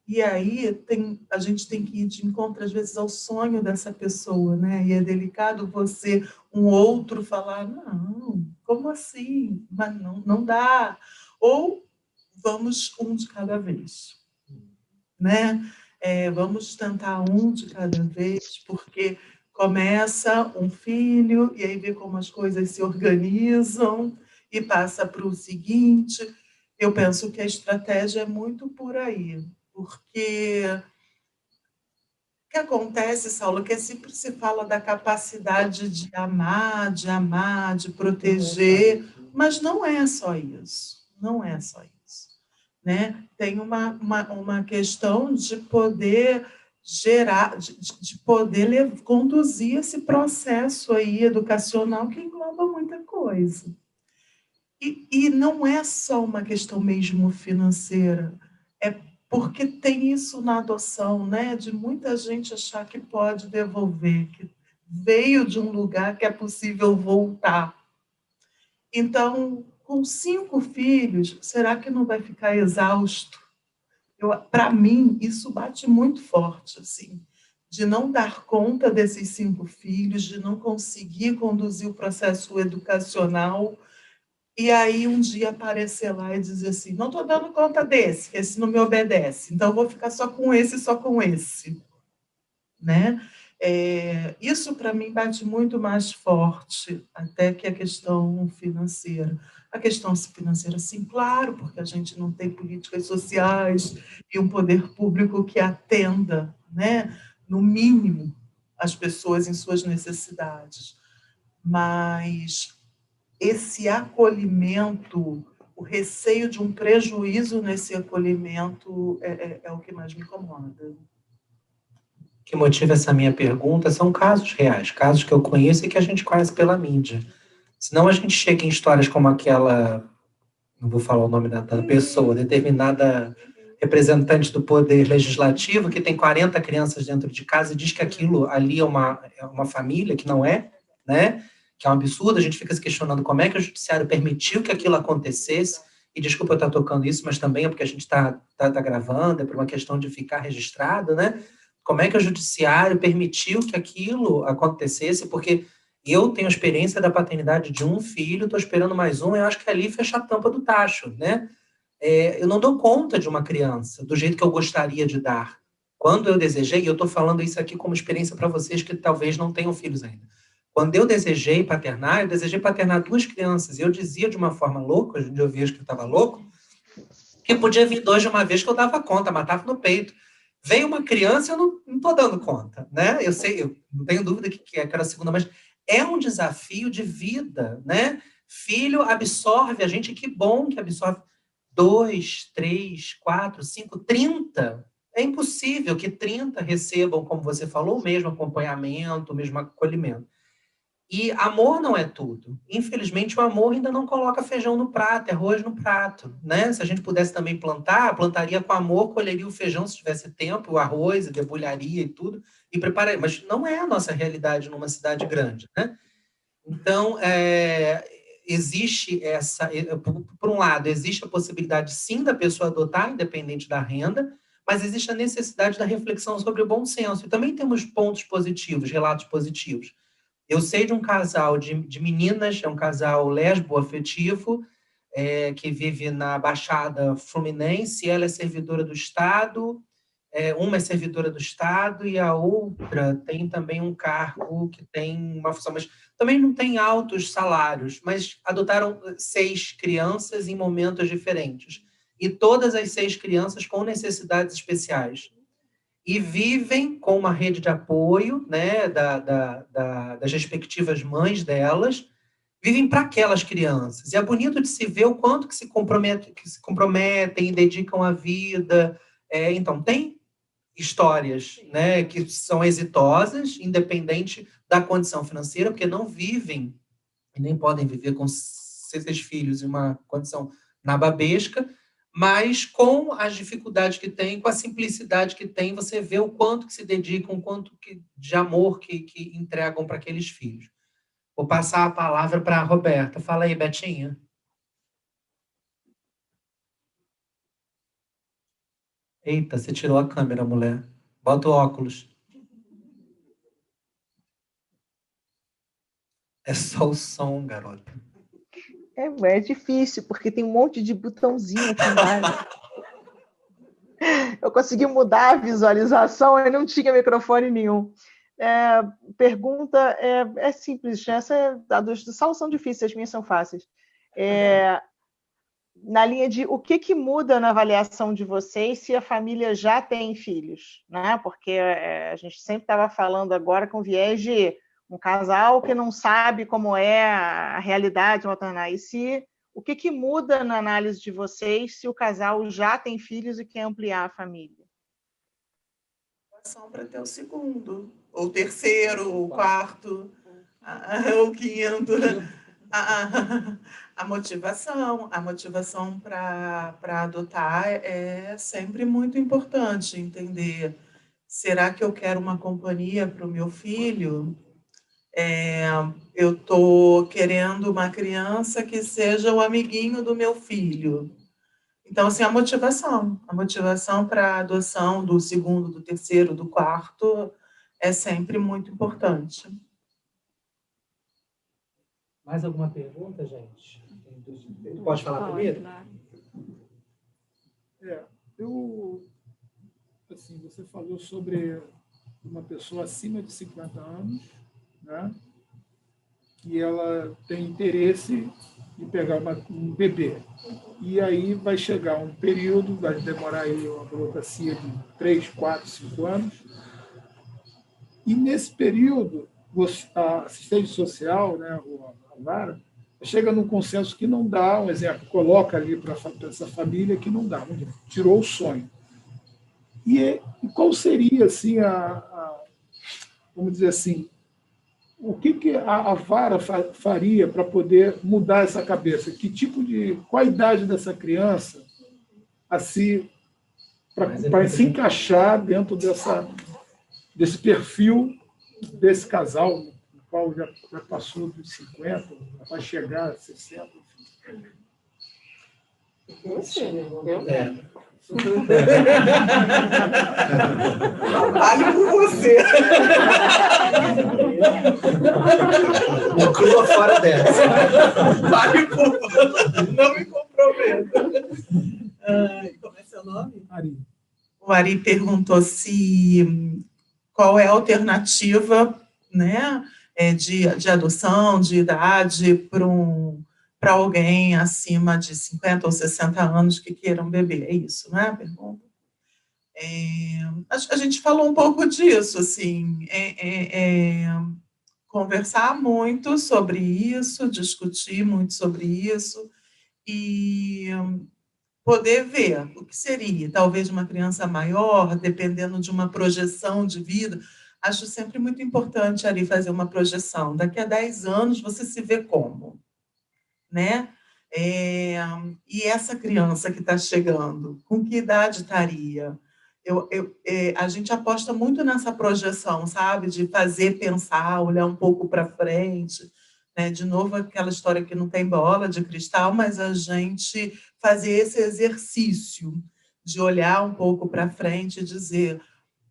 E aí a gente tem que ir de encontro, às vezes, ao sonho dessa pessoa, né? E é delicado você, um outro, falar, não, como assim? Mas não dá. Ou vamos um de cada vez, né? Vamos tentar um de cada vez, porque começa um filho, e aí vê como as coisas se organizam, e passa para o seguinte. Eu penso que a estratégia é muito por aí, porque o que acontece, Saulo, que sempre se fala da capacidade de amar, de proteger, mas não é só isso, não é só isso, né? Tem uma questão de poder gerar, de poder conduzir esse processo aí educacional que engloba muita coisa. E não é só uma questão mesmo financeira, é porque tem isso na adoção, né? De muita gente achar que pode devolver, que veio de um lugar que é possível voltar. Então, com 5 filhos, será que não vai ficar exausto? Para mim, isso bate muito forte, assim, de não dar conta desses 5 filhos, de não conseguir conduzir o processo educacional, e aí um dia aparecer lá e dizer assim, não estou dando conta desse, esse não me obedece, então vou ficar só com esse, né? Isso, para mim, bate muito mais forte até que a questão financeira. A questão financeira, sim, claro, porque a gente não tem políticas sociais e um poder público que atenda, né, no mínimo, as pessoas em suas necessidades. Mas esse acolhimento, o receio de um prejuízo nesse acolhimento é o que mais me incomoda. O que motiva essa minha pergunta são casos reais, casos que eu conheço e que a gente conhece pela mídia. Senão a gente chega em histórias como aquela, não vou falar o nome da pessoa, determinada representante do poder legislativo que tem 40 crianças dentro de casa e diz que aquilo ali é uma família, que não é, né? Que é um absurdo. A gente fica se questionando como é que o judiciário permitiu que aquilo acontecesse. E desculpa eu estar tocando isso, mas também é porque a gente está gravando, é por uma questão de ficar registrado, né? Como é que o judiciário permitiu que aquilo acontecesse? Porque eu tenho a experiência da paternidade de um filho, estou esperando mais um, eu acho que ali fecha a tampa do tacho, né? Eu não dou conta de uma criança do jeito que eu gostaria de dar. Quando eu desejei, e eu estou falando isso aqui como experiência para vocês que talvez não tenham filhos ainda. Quando eu desejei paternar 2 crianças. E eu dizia de uma forma louca, hoje em dia eu vejo que eu estava louco, que podia vir 2 de uma vez que eu dava conta, matava no peito. Veio uma criança, eu não estou dando conta, né? Eu sei, eu não tenho dúvida que era a segunda, mas é um desafio de vida, né? Filho absorve a gente, que bom que absorve 2, 3, 4, 5, 30. É impossível que 30 recebam, como você falou, o mesmo acompanhamento, o mesmo acolhimento. E amor não é tudo. Infelizmente, o amor ainda não coloca feijão no prato, arroz no prato, né? Se a gente pudesse também plantar, plantaria com amor, colheria o feijão se tivesse tempo, o arroz, a debulharia e tudo, e prepararia. Mas não é a nossa realidade numa cidade grande, né? Então, existe por um lado, existe a possibilidade, sim, da pessoa adotar, independente da renda, mas existe a necessidade da reflexão sobre o bom senso. E também temos pontos positivos, relatos positivos. Eu sei de um casal de meninas, é um casal lésbo-afetivo, que vive na Baixada Fluminense. Ela é servidora do Estado, uma é servidora do Estado e a outra tem também um cargo que tem uma função, mas também não tem altos salários, mas adotaram 6 crianças em momentos diferentes. E todas as 6 crianças com necessidades especiais. E vivem com uma rede de apoio, né, das respectivas mães delas, vivem para aquelas crianças. E é bonito de se ver o quanto que se comprometem, dedicam a vida. Então, tem histórias, né, que são exitosas, independente da condição financeira, porque não vivem e nem podem viver com 6 filhos em uma condição nababesca, mas com as dificuldades que tem, com a simplicidade que tem, você vê o quanto que se dedicam, o quanto de amor que entregam para aqueles filhos. Vou passar a palavra para a Roberta. Fala aí, Betinha. Eita, você tirou a câmera, mulher. Bota o óculos. É só o som, garota. É difícil, porque tem um monte de botãozinho aqui embaixo. Eu consegui mudar a visualização e não tinha microfone nenhum. Pergunta é simples, essa as salas são difíceis, as minhas são fáceis. Na linha de o que muda na avaliação de vocês se a família já tem filhos, né? Porque a gente sempre estava falando agora com viés de um casal que não sabe como é a realidade maternal. E o que muda na análise de vocês se o casal já tem filhos e quer ampliar a família? Para ter o segundo, ou o terceiro, ou o quarto, ou o quinto. A motivação para adotar é sempre muito importante, entender. Será que eu quero uma companhia para o meu filho? Eu estou querendo uma criança que seja o amiguinho do meu filho. Então, assim, a motivação para a adoção do segundo, do terceiro, do quarto é sempre muito importante. Mais alguma pergunta, gente? Pode falar primeiro? Assim, você falou sobre uma pessoa acima de 50 anos, né? E ela tem interesse em pegar um bebê. E aí vai chegar um período, vai demorar aí uma burocracia de 3, 4, 5 anos. E nesse período, a assistente social, né, a vara, chega num consenso que não dá, um exemplo, coloca ali para essa família que não dá, tirou o sonho. E qual seria, assim, vamos dizer assim, o que a vara faria para poder mudar essa cabeça? Qual a idade dessa criança assim, para se encaixar dentro desse perfil desse casal, no qual já passou dos 50, vai chegar a 60, enfim. Vale por você. O crua fora dessa. Vale por você. Não me comprometa. Como é seu nome? Ari. O Ari perguntou qual é a alternativa, né, de adoção, de idade, para alguém acima de 50 ou 60 anos que queiram beber. É isso, não é a pergunta? A gente falou um pouco disso, assim, conversar muito sobre isso, discutir muito sobre isso e poder ver o que seria, talvez uma criança maior, dependendo de uma projeção de vida. Acho sempre muito importante ali fazer uma projeção. Daqui a 10 anos você se vê como, né? E essa criança que está chegando, com que idade estaria? A gente aposta muito nessa projeção, sabe? De fazer pensar, olhar um pouco para frente, né? De novo, aquela história que não tem bola de cristal, mas a gente fazer esse exercício de olhar um pouco para frente e dizer,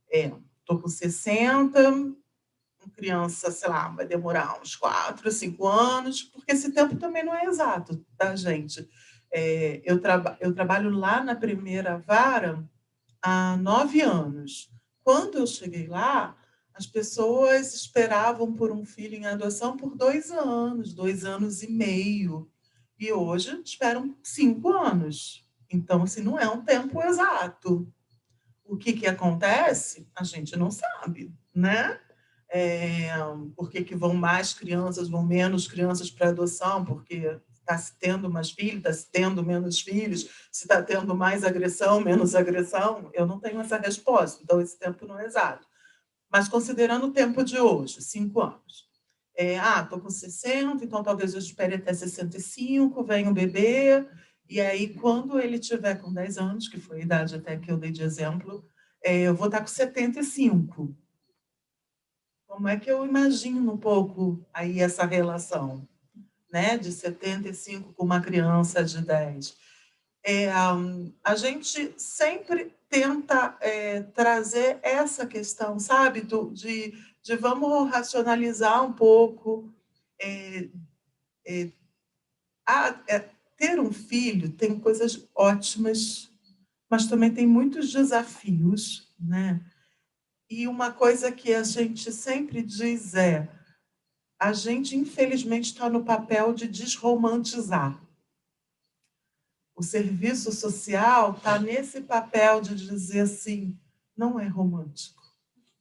estou com 60, criança, sei lá, vai demorar uns 4, 5 anos, porque esse tempo também não é exato, tá, gente? Eu trabalho lá na primeira vara há 9 anos. Quando eu cheguei lá, as pessoas esperavam por um filho em adoção por 2 anos, 2 anos e meio. E hoje esperam 5 anos. Então, assim, não é um tempo exato. O que acontece, a gente não sabe, né? Por que vão mais crianças, vão menos crianças para adoção, porque está se tendo mais filhos, está se tendo menos filhos, se está tendo mais agressão, menos agressão, eu não tenho essa resposta, então esse tempo não é exato. Mas considerando o tempo de hoje, 5 anos, estou com 60, então talvez eu espere até 65, venha o bebê, e aí quando ele tiver com 10 anos, que foi a idade até que eu dei de exemplo, eu vou estar com 75. Como é que eu imagino um pouco aí essa relação, né, de 75 com uma criança de 10? A gente sempre tenta trazer essa questão, sabe, de vamos racionalizar um pouco. Ter um filho tem coisas ótimas, mas também tem muitos desafios, né? E uma coisa que a gente sempre diz a gente, infelizmente, está no papel de desromantizar. O serviço social está nesse papel de dizer assim, não é romântico.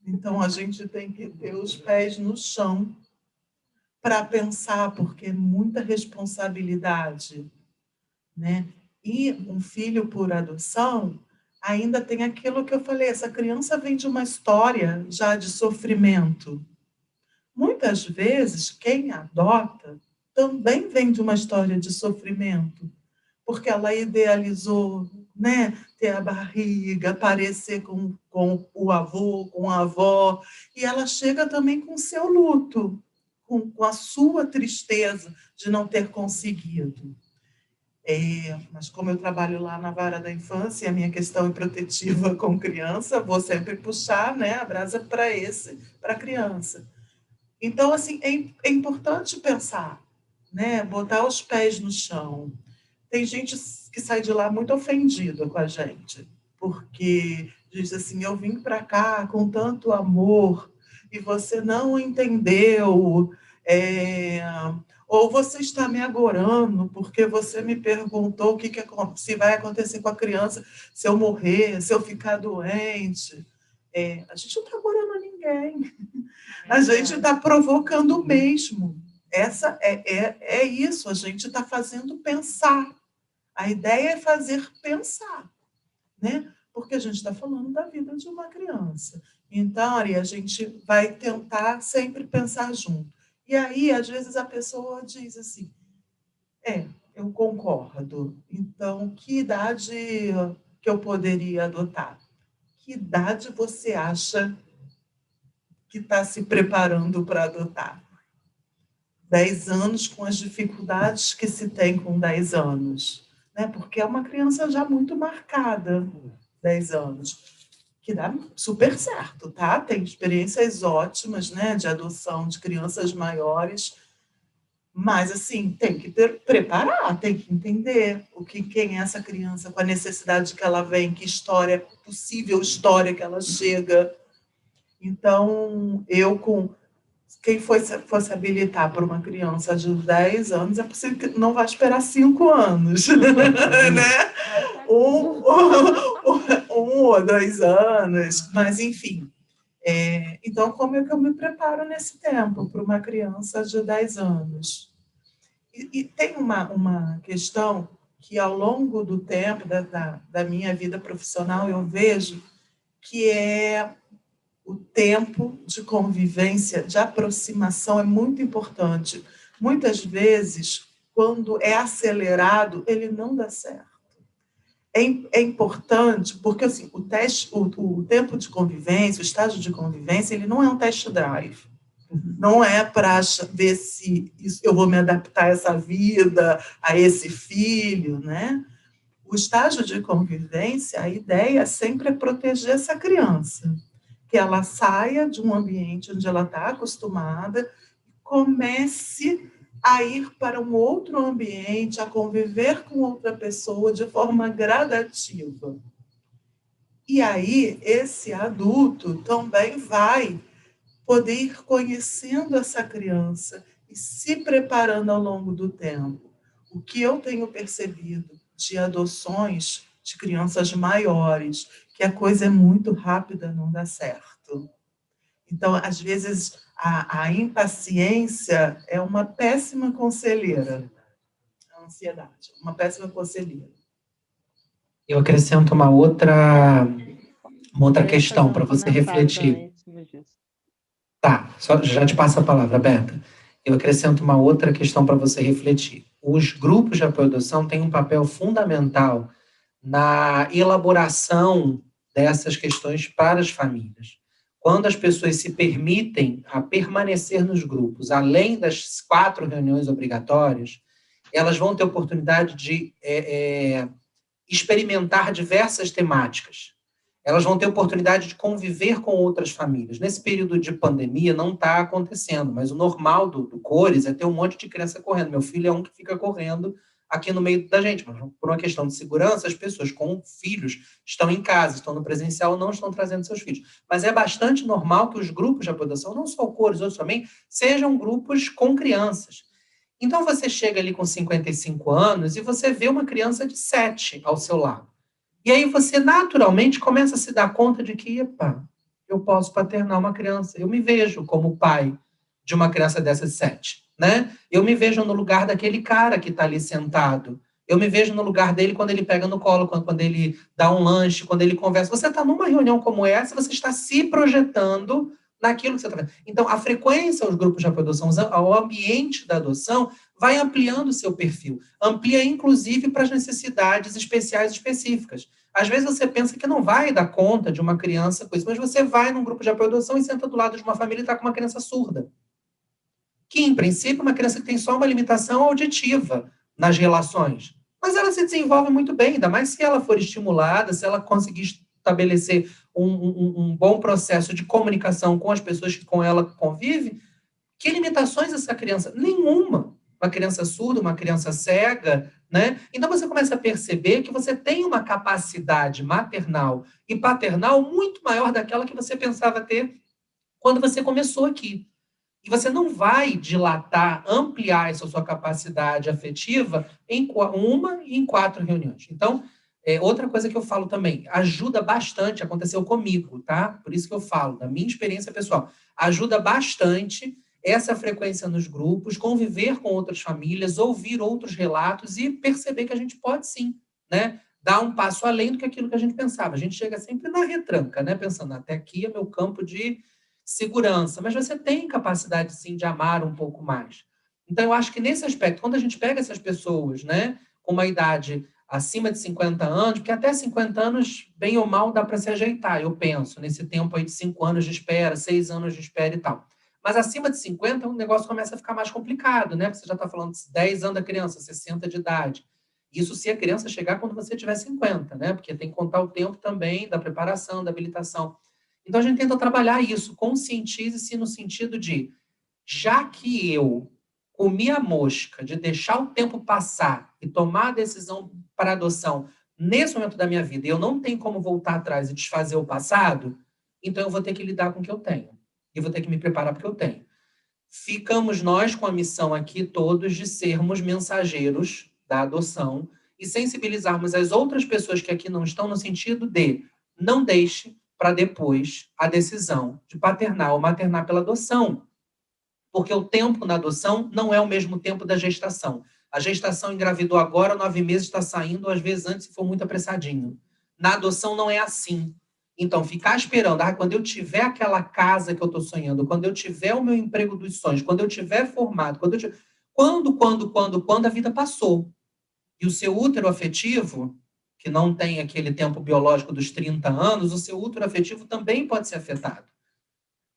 Então, a gente tem que ter os pés no chão para pensar, porque é muita responsabilidade, né? E um filho por adoção ainda tem aquilo que eu falei, essa criança vem de uma história já de sofrimento. Muitas vezes, quem adota também vem de uma história de sofrimento, porque ela idealizou, né, ter a barriga, aparecer com o avô, com a avó, e ela chega também com o seu luto, com a sua tristeza de não ter conseguido. Mas como eu trabalho lá na vara da infância e a minha questão é protetiva com criança, vou sempre puxar, né, a brasa para a criança. Então, assim, é importante pensar, né, botar os pés no chão. Tem gente que sai de lá muito ofendida com a gente, porque diz assim, eu vim para cá com tanto amor e você não entendeu, ou você está me agorando porque você me perguntou se vai acontecer com a criança se eu morrer, se eu ficar doente. A gente não está agorando ninguém, a gente está provocando mesmo. É isso, a gente está fazendo pensar. A ideia é fazer pensar, né? Porque a gente está falando da vida de uma criança. Então, Ari, a gente vai tentar sempre pensar junto. E aí, às vezes, a pessoa diz assim, eu concordo. Então, que idade que eu poderia adotar? Que idade você acha que está se preparando para adotar? 10 anos com as dificuldades que se tem com 10 anos. Né? Porque é uma criança já muito marcada, 10 anos, que dá super certo, tá? Tem experiências ótimas, né, de adoção de crianças maiores, mas, assim, tem que preparar, tem que entender quem é essa criança, com a necessidade que ela vem, que possível história que ela chega. Então, quem fosse habilitar para uma criança de 10 anos, é possível que não vai esperar 5 anos, né? Um ou 2 anos, mas, enfim. Então, como é que eu me preparo nesse tempo para uma criança de 10 anos? E tem uma questão que, ao longo do tempo da minha vida profissional, eu vejo que o tempo de convivência, de aproximação é muito importante. Muitas vezes, quando é acelerado, ele não dá certo. É importante, porque assim, o tempo de convivência, o estágio de convivência, ele não é um test drive. Não é para ver se eu vou me adaptar a essa vida, a esse filho, né? O estágio de convivência, a ideia sempre é proteger essa criança, que ela saia de um ambiente onde ela está acostumada e comece a ir para um outro ambiente, a conviver com outra pessoa de forma gradativa. E aí, esse adulto também vai poder ir conhecendo essa criança e se preparando ao longo do tempo. O que eu tenho percebido de adoções de crianças maiores, que a coisa é muito rápida, não dá certo. Então, às vezes, a impaciência é uma péssima conselheira. A ansiedade, uma péssima conselheira. Eu acrescento uma outra questão para você refletir. Tá, já te passo a palavra, Berta. Eu acrescento uma outra questão para você refletir. Os grupos de apoio à adoção têm um papel fundamental na elaboração dessas questões para as famílias. Quando as pessoas se permitem a permanecer nos grupos, além das 4 reuniões obrigatórias, elas vão ter oportunidade de experimentar diversas temáticas. Elas vão ter oportunidade de conviver com outras famílias. Nesse período de pandemia não está acontecendo, mas o normal do Cores é ter um monte de criança correndo. Meu filho é um que fica correndo aqui no meio da gente, mas por uma questão de segurança, as pessoas com filhos estão em casa, estão no presencial, não estão trazendo seus filhos. Mas é bastante normal que os grupos de apoio à adoção, não só o Cores, outros também, sejam grupos com crianças. Então você chega ali com 55 anos e você vê uma criança de 7 ao seu lado. E aí você naturalmente começa a se dar conta de que, eu posso paternar uma criança. Eu me vejo como pai de uma criança dessas 7, né? Eu me vejo no lugar daquele cara que está ali sentado. Eu me vejo no lugar dele quando ele pega no colo, quando ele dá um lanche, quando ele conversa. Você está numa reunião como essa, você está se projetando naquilo que você está vendo. Então, a frequência aos grupos de apoio à adoção, ao ambiente da adoção, vai ampliando o seu perfil. Amplia, inclusive, para as necessidades especiais específicas. Às vezes você pensa que não vai dar conta de uma criança com isso, mas você vai num grupo de apoio à adoção e senta do lado de uma família e está com uma criança surda. Que, em princípio, é uma criança que tem só uma limitação auditiva nas relações. mas ela se desenvolve muito bem, ainda mais se ela for estimulada, se ela conseguir estabelecer um bom processo de comunicação com as pessoas que com ela convive. Que limitações essa criança? Nenhuma. Uma criança surda, uma criança cega, né? Então você começa a perceber que você tem uma capacidade maternal e paternal muito maior daquela que você pensava ter quando você começou aqui. E você não vai dilatar, ampliar essa sua capacidade afetiva em uma e em 4 reuniões. Então, outra coisa que eu falo também, ajuda bastante, aconteceu comigo, tá? Por isso que eu falo, da minha experiência pessoal, ajuda bastante essa frequência nos grupos, conviver com outras famílias, ouvir outros relatos e perceber que a gente pode sim, né? Dar um passo além do que aquilo que a gente pensava. A gente chega sempre na retranca, né? Pensando, até aqui é meu campo de segurança, mas você tem capacidade, sim, de amar um pouco mais. Então, eu acho que nesse aspecto, quando a gente pega essas pessoas, né, com uma idade acima de 50 anos, porque até 50 anos, bem ou mal, dá para se ajeitar, eu penso, nesse tempo aí de 5 anos de espera, 6 anos de espera e tal. Mas acima de 50, o negócio começa a ficar mais complicado, né? Porque você já está falando de 10 anos da criança, 60 de idade. Isso se a criança chegar quando você tiver 50, né? Porque tem que contar o tempo também da preparação, da habilitação. Então, a gente tenta trabalhar isso, conscientize-se no sentido de, já que eu comi a mosca de deixar o tempo passar e tomar a decisão para adoção nesse momento da minha vida, e eu não tenho como voltar atrás e desfazer o passado, então eu vou ter que lidar com o que eu tenho. E vou ter que me preparar para o que eu tenho. Ficamos nós com a missão aqui todos de sermos mensageiros da adoção e sensibilizarmos as outras pessoas que aqui não estão no sentido de não deixe para depois a decisão de paternar ou maternar pela adoção. Porque o tempo na adoção não é o mesmo tempo da gestação. A gestação engravidou agora, 9 meses está saindo, às vezes antes se for muito apressadinho. Na adoção não é assim. Então, ficar esperando, quando eu tiver aquela casa que eu estou sonhando, quando eu tiver o meu emprego dos sonhos, quando eu tiver formado, quando a vida passou. E o seu útero afetivo, que não tem aquele tempo biológico dos 30 anos, o seu útero afetivo também pode ser afetado.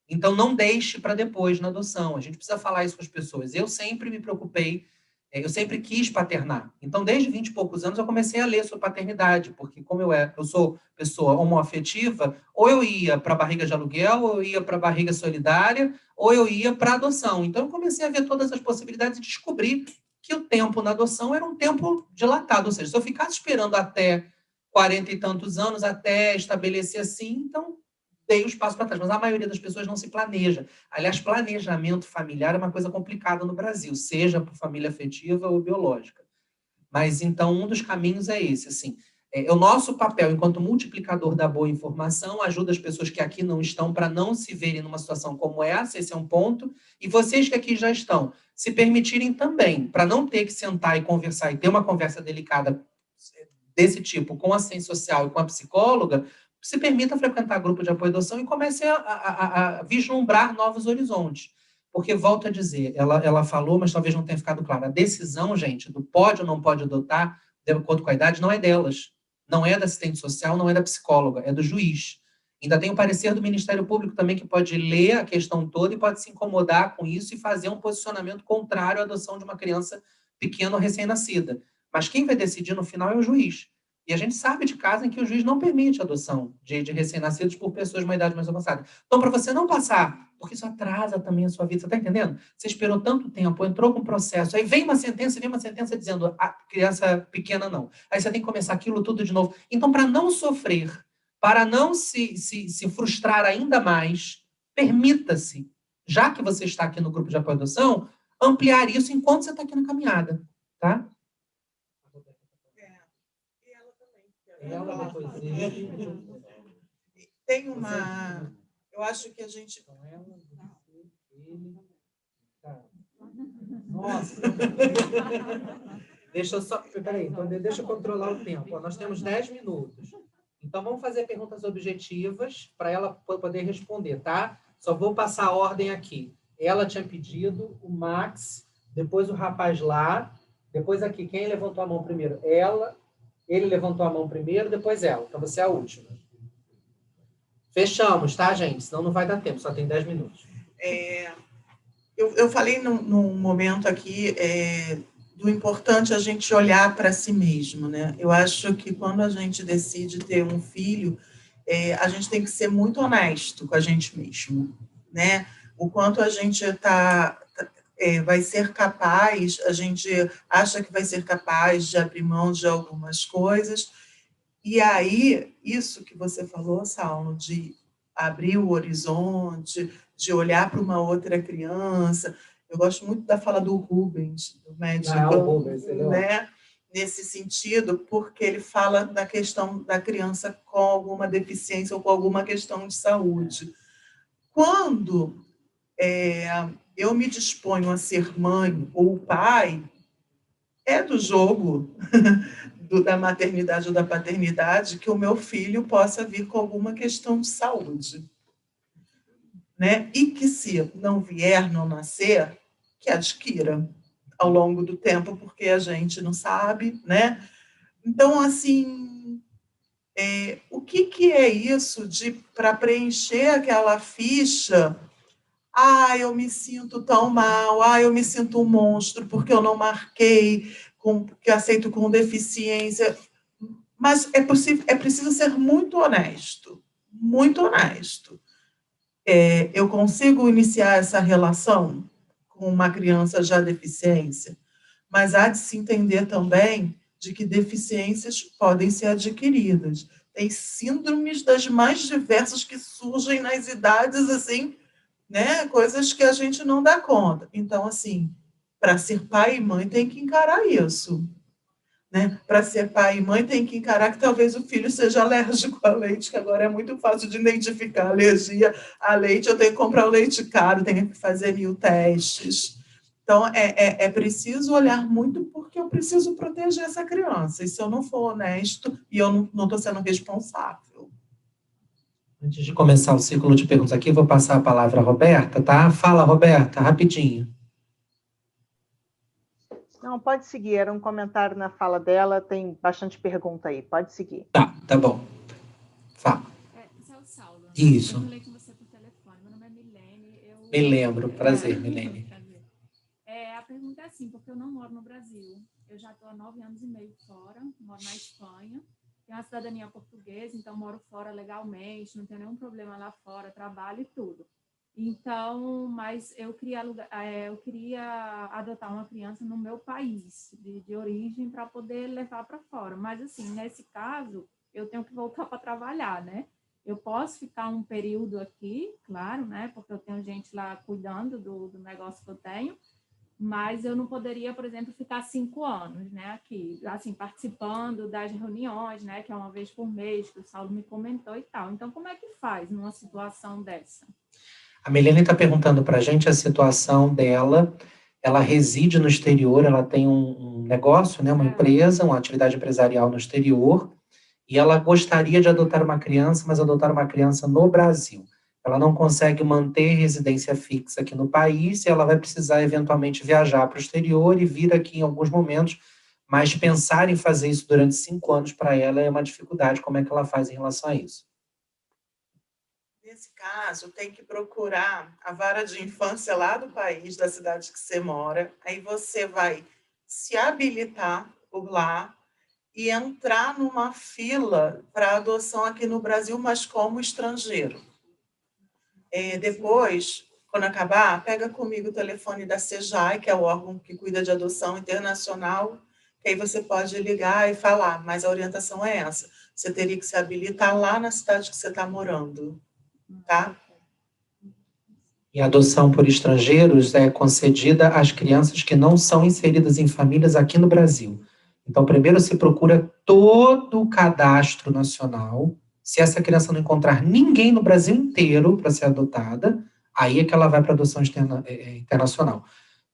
Então, não deixe para depois na adoção. A gente precisa falar isso com as pessoas. Eu sempre me preocupei, eu sempre quis paternar. Então, desde 20 e poucos anos, eu comecei a ler sobre paternidade, porque como eu sou pessoa homoafetiva, ou eu ia para a barriga de aluguel, ou eu ia para a barriga solidária, ou eu ia para a adoção. Então, eu comecei a ver todas as possibilidades e descobri que o tempo na adoção era um tempo dilatado. Ou seja, se eu ficasse esperando até 40 e tantos anos, até estabelecer assim, então dei os passos para trás, mas a maioria das pessoas não se planeja. Aliás, planejamento familiar é uma coisa complicada no Brasil, seja por família afetiva ou biológica. Mas, então, um dos caminhos é esse, assim. O nosso papel, enquanto multiplicador da boa informação, ajuda as pessoas que aqui não estão para não se verem numa situação como essa, esse é um ponto, e vocês que aqui já estão, se permitirem também, para não ter que sentar e conversar, e ter uma conversa delicada desse tipo com a assistente social e com a psicóloga, se permita frequentar grupo de apoio à adoção e comece a vislumbrar novos horizontes. Porque, volto a dizer, ela falou, mas talvez não tenha ficado claro, a decisão, gente, do pode ou não pode adotar, de acordo com a idade, não é delas. Não é da assistente social, não é da psicóloga, é do juiz. Ainda tem o parecer do Ministério Público também, que pode ler a questão toda e pode se incomodar com isso e fazer um posicionamento contrário à adoção de uma criança pequena ou recém-nascida. Mas quem vai decidir no final é o juiz. E a gente sabe de casos em que o juiz não permite a adoção de recém-nascidos por pessoas de uma idade mais avançada. Então, para você não passar, porque isso atrasa também a sua vida, você está entendendo? Você esperou tanto tempo, entrou com um processo, aí vem uma sentença dizendo a criança pequena não. Aí você tem que começar aquilo tudo de novo. Então, para não sofrer, para não se frustrar ainda mais, permita-se, já que você está aqui no grupo de apoio à adoção, ampliar isso enquanto você está aqui na caminhada, tá? Tem uma... Eu acho que a gente... Nossa! Deixa eu só... Peraí, deixa eu controlar o tempo. Nós temos 10 minutos. Então, vamos fazer perguntas objetivas para ela poder responder, tá? Só vou passar a ordem aqui. Ela tinha pedido, o Max, depois o rapaz lá, depois aqui. Quem levantou a mão primeiro? Ela... Ele levantou a mão primeiro, depois ela. Então, você é a última. Fechamos, tá, gente? Senão não vai dar tempo, só tem 10 minutos. Eu falei num momento aqui do importante a gente olhar para si mesmo, né? Eu acho que quando a gente decide ter um filho, a gente tem que ser muito honesto com a gente mesmo, né? O quanto a gente vai ser capaz, a gente acha que vai ser capaz de abrir mão de algumas coisas, e aí, isso que você falou, Saulo, de abrir o horizonte, de olhar para uma outra criança. Eu gosto muito da fala do Rubens, do médico, o Rubens, ele é né? Nesse sentido, porque ele fala da questão da criança com alguma deficiência ou com alguma questão de saúde. Quando eu me disponho a ser mãe ou pai, é do jogo da maternidade ou da paternidade que o meu filho possa vir com alguma questão de saúde, né? E que se não vier, não nascer, que adquira ao longo do tempo, porque a gente não sabe, né? Então, assim, o que é isso de para preencher aquela ficha? Eu me sinto tão mal, eu me sinto um monstro porque eu não marquei, que aceito com deficiência. Mas é preciso ser muito honesto, muito honesto. Eu consigo iniciar essa relação com uma criança já deficiência, mas há de se entender também de que deficiências podem ser adquiridas. Tem síndromes das mais diversas que surgem nas idades, assim, né? Coisas que a gente não dá conta. Então, assim, para ser pai e mãe tem que encarar isso. Né? Para ser pai e mãe tem que encarar que talvez o filho seja alérgico a leite, que agora é muito fácil de identificar alergia a leite. Eu tenho que comprar o leite caro, tenho que fazer 1000 testes. Então, é preciso olhar muito, porque eu preciso proteger essa criança. E se eu não for honesto, e eu não estou sendo responsável. Antes de começar o círculo de perguntas aqui, vou passar a palavra à Roberta, tá? Fala, Roberta, rapidinho. Não, pode seguir. Era um comentário na fala dela, tem bastante pergunta aí. Pode seguir. Tá bom. Fala. Esse é o Saulo, né? Isso. Eu falei com você por telefone. Meu nome é Milene. Me lembro. Prazer, Milene. A pergunta é assim, porque eu não moro no Brasil. Eu já estou há 9 anos e meio fora. Moro na Espanha. Tenho a cidadania portuguesa, então moro fora legalmente. Não tenho nenhum problema lá fora, trabalho e tudo. Então, mas eu queria adotar uma criança no meu país de origem para poder levar para fora. Mas, assim, nesse caso, eu tenho que voltar para trabalhar, né? Eu posso ficar um período aqui, claro, né? Porque eu tenho gente lá cuidando do negócio que eu tenho, mas eu não poderia, por exemplo, ficar 5 anos, né? Aqui, assim, participando das reuniões, né? Que é uma vez por mês, que o Saulo me comentou e tal. Então, como é que faz numa situação dessa? A Milene está perguntando para a gente a situação dela. Ela reside no exterior, ela tem um negócio, né, uma empresa, uma atividade empresarial no exterior, e ela gostaria de adotar uma criança, mas adotar uma criança no Brasil. Ela não consegue manter residência fixa aqui no país, e ela vai precisar eventualmente viajar para o exterior e vir aqui em alguns momentos, mas pensar em fazer isso durante 5 anos para ela é uma dificuldade. Como é que ela faz em relação a isso? Nesse caso, tem que procurar a vara de infância lá do país, da cidade que você mora. Aí você vai se habilitar por lá e entrar numa fila para adoção aqui no Brasil, mas como estrangeiro. Depois, quando acabar, pega comigo o telefone da CEJAI, que é o órgão que cuida de adoção internacional, que aí você pode ligar e falar, mas a orientação é essa. Você teria que se habilitar lá na cidade que você está morando. Tá? E a adoção por estrangeiros é concedida às crianças que não são inseridas em famílias aqui no Brasil. Então, primeiro se procura todo o cadastro nacional. Se essa criança não encontrar ninguém no Brasil inteiro para ser adotada, aí é que ela vai para a adoção internacional.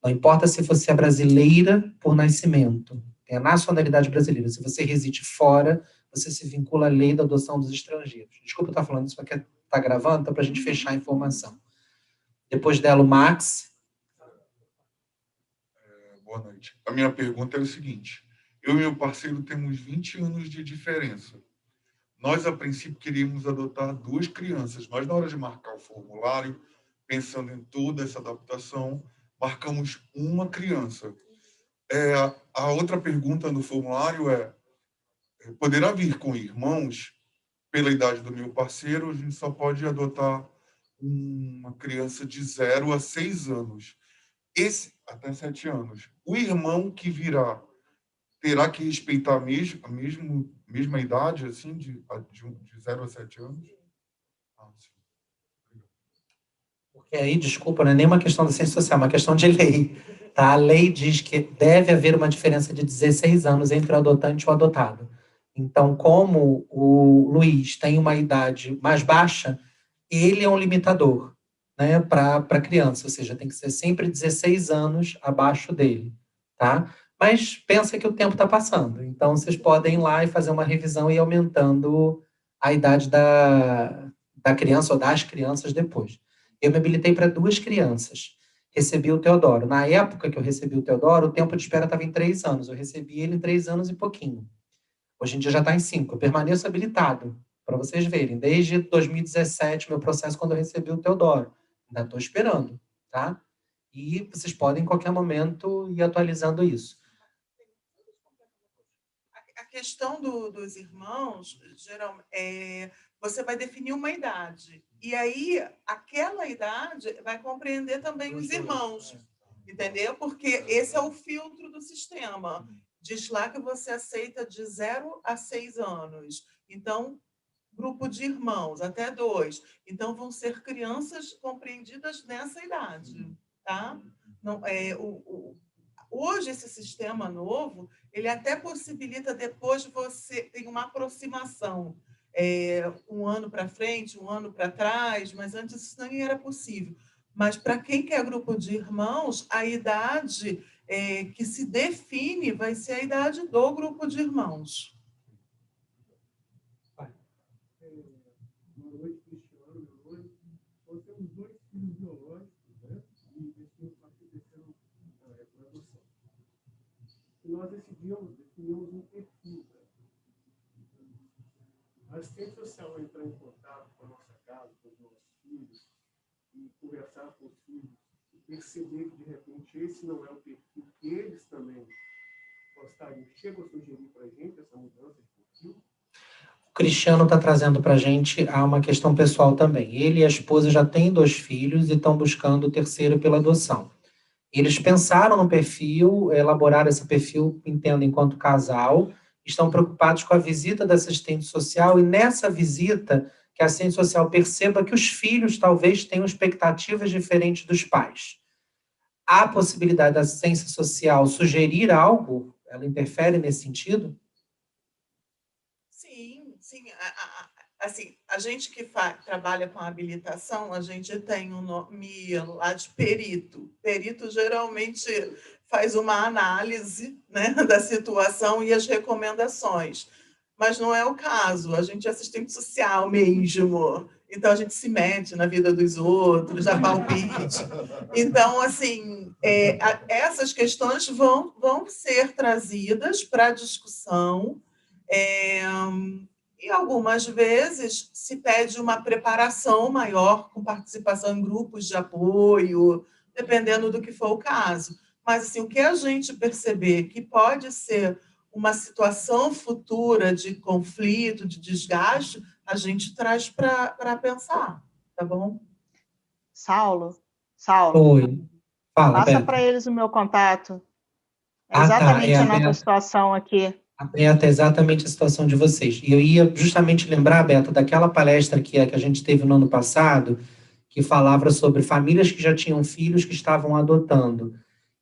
Não importa se você é brasileira por nascimento, tem a nacionalidade brasileira. Se você reside fora, você se vincula à lei da adoção dos estrangeiros. Desculpa eu estar falando isso, porque está gravando, então para a gente fechar a informação. Depois dela, o Max. Boa noite. A minha pergunta é o seguinte. Eu e meu parceiro temos 20 anos de diferença. Nós, a princípio, queríamos adotar 2 crianças, mas na hora de marcar o formulário, pensando em toda essa adaptação, marcamos uma criança. A outra pergunta no formulário poderá vir com irmãos? Pela idade do meu parceiro, a gente só pode adotar uma criança de 0 a 6 anos. Até 7 anos. O irmão que virá terá que respeitar a mesma idade, assim, de 0 a 7 anos? Sim. Porque aí, desculpa, não é nem uma questão da ciência social, é uma questão de lei. Tá? A lei diz que deve haver uma diferença de 16 anos entre o adotante e o adotado. Então, como o Luiz tem uma idade mais baixa, ele é um limitador, né, para a criança, ou seja, tem que ser sempre 16 anos abaixo dele, tá? Mas pensa que o tempo está passando, então vocês podem ir lá e fazer uma revisão e ir aumentando a idade da criança ou das crianças depois. Eu me habilitei para 2 crianças, recebi o Teodoro. Na época que eu recebi o Teodoro, o tempo de espera estava em 3 anos, eu recebi ele em 3 anos e pouquinho. Hoje em dia já está em 5, eu permaneço habilitado, para vocês verem. Desde 2017, meu processo, quando eu recebi o Teodoro. Ainda estou esperando, tá? E vocês podem, em qualquer momento, ir atualizando isso. A questão dos irmãos, geralmente, você vai definir uma idade. E aí, aquela idade vai compreender também os irmãos. Entendeu? Porque esse é o filtro do sistema. Diz lá que você aceita de 0 a 6 anos. Então, grupo de irmãos, até 2. Então, vão ser crianças compreendidas nessa idade. Tá? Não, hoje, esse sistema novo, ele até possibilita depois você ter uma aproximação. 1 ano para frente, 1 ano para trás, mas antes isso nem era possível. Mas para quem quer grupo de irmãos, a idade que se define vai ser a idade do grupo de irmãos. Boa noite, Cristiano. Boa noite. Nós temos 2 filhos biológicos, né? E decidimos partir desse ano por adoção. E nós definimos um perfil. A assistente social vai entrar em contato com a nossa casa, com os nossos filhos, e conversar com os filhos, e perceber que, de repente, esse não é o perfil que eles também gostariam. Chegam a sugerir para a gente essa mudança de perfil? O Cristiano está trazendo para a gente uma questão pessoal também. Ele e a esposa já têm 2 filhos e estão buscando o terceiro pela adoção. Eles pensaram no perfil, elaboraram esse perfil, entendo, enquanto casal, estão preocupados com a visita da assistente social e nessa visita que a assistente social perceba que os filhos talvez tenham expectativas diferentes dos pais. Há a possibilidade da assistência social sugerir algo? Ela interfere nesse sentido? Sim. Assim, a gente que trabalha com habilitação, a gente tem um nome lá de perito. Perito geralmente faz uma análise, né, da situação e as recomendações. Mas não é o caso, a gente é assistente social mesmo. Então, a gente se mete na vida dos outros, dá palpite. Então, assim, essas questões vão ser trazidas para a discussão. E algumas vezes se pede uma preparação maior, com participação em grupos de apoio, dependendo do que for o caso. Mas, assim, o que a gente perceber que pode ser uma situação futura de conflito, de desgaste, a gente traz para pensar, tá bom? Saulo, Oi. Fala, passa Beto. para eles o meu contato. É Tá. exatamente a nossa situação aqui. Beto, é exatamente a situação de vocês. E eu ia justamente lembrar, Beto, daquela palestra que a gente teve no ano passado, que falava sobre famílias que já tinham filhos que estavam adotando.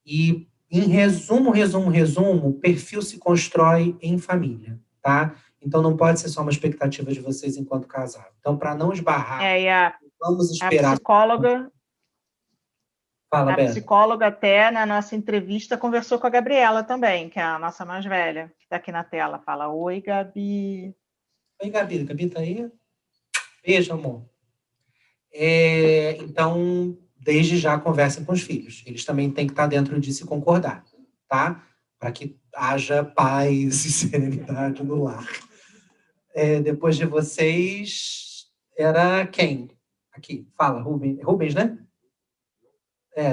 E, em resumo, o perfil se constrói em família, tá? Então, não pode ser só uma expectativa de vocês enquanto casal. Então, para não esbarrar, vamos esperar. A psicóloga... Fala, Beto. Psicóloga até, na nossa entrevista, conversou com a Gabriela também, que é a nossa mais velha, que está aqui na tela. Fala, oi, Gabi. Oi, Gabi. Gabi tá aí? Beijo, amor. Então, desde já, conversem com os filhos. Eles também têm que estar dentro disso e concordar, tá? Para que haja paz e serenidade no lar. Depois de vocês, era quem? Aqui, fala, Rubens. Rubens, né?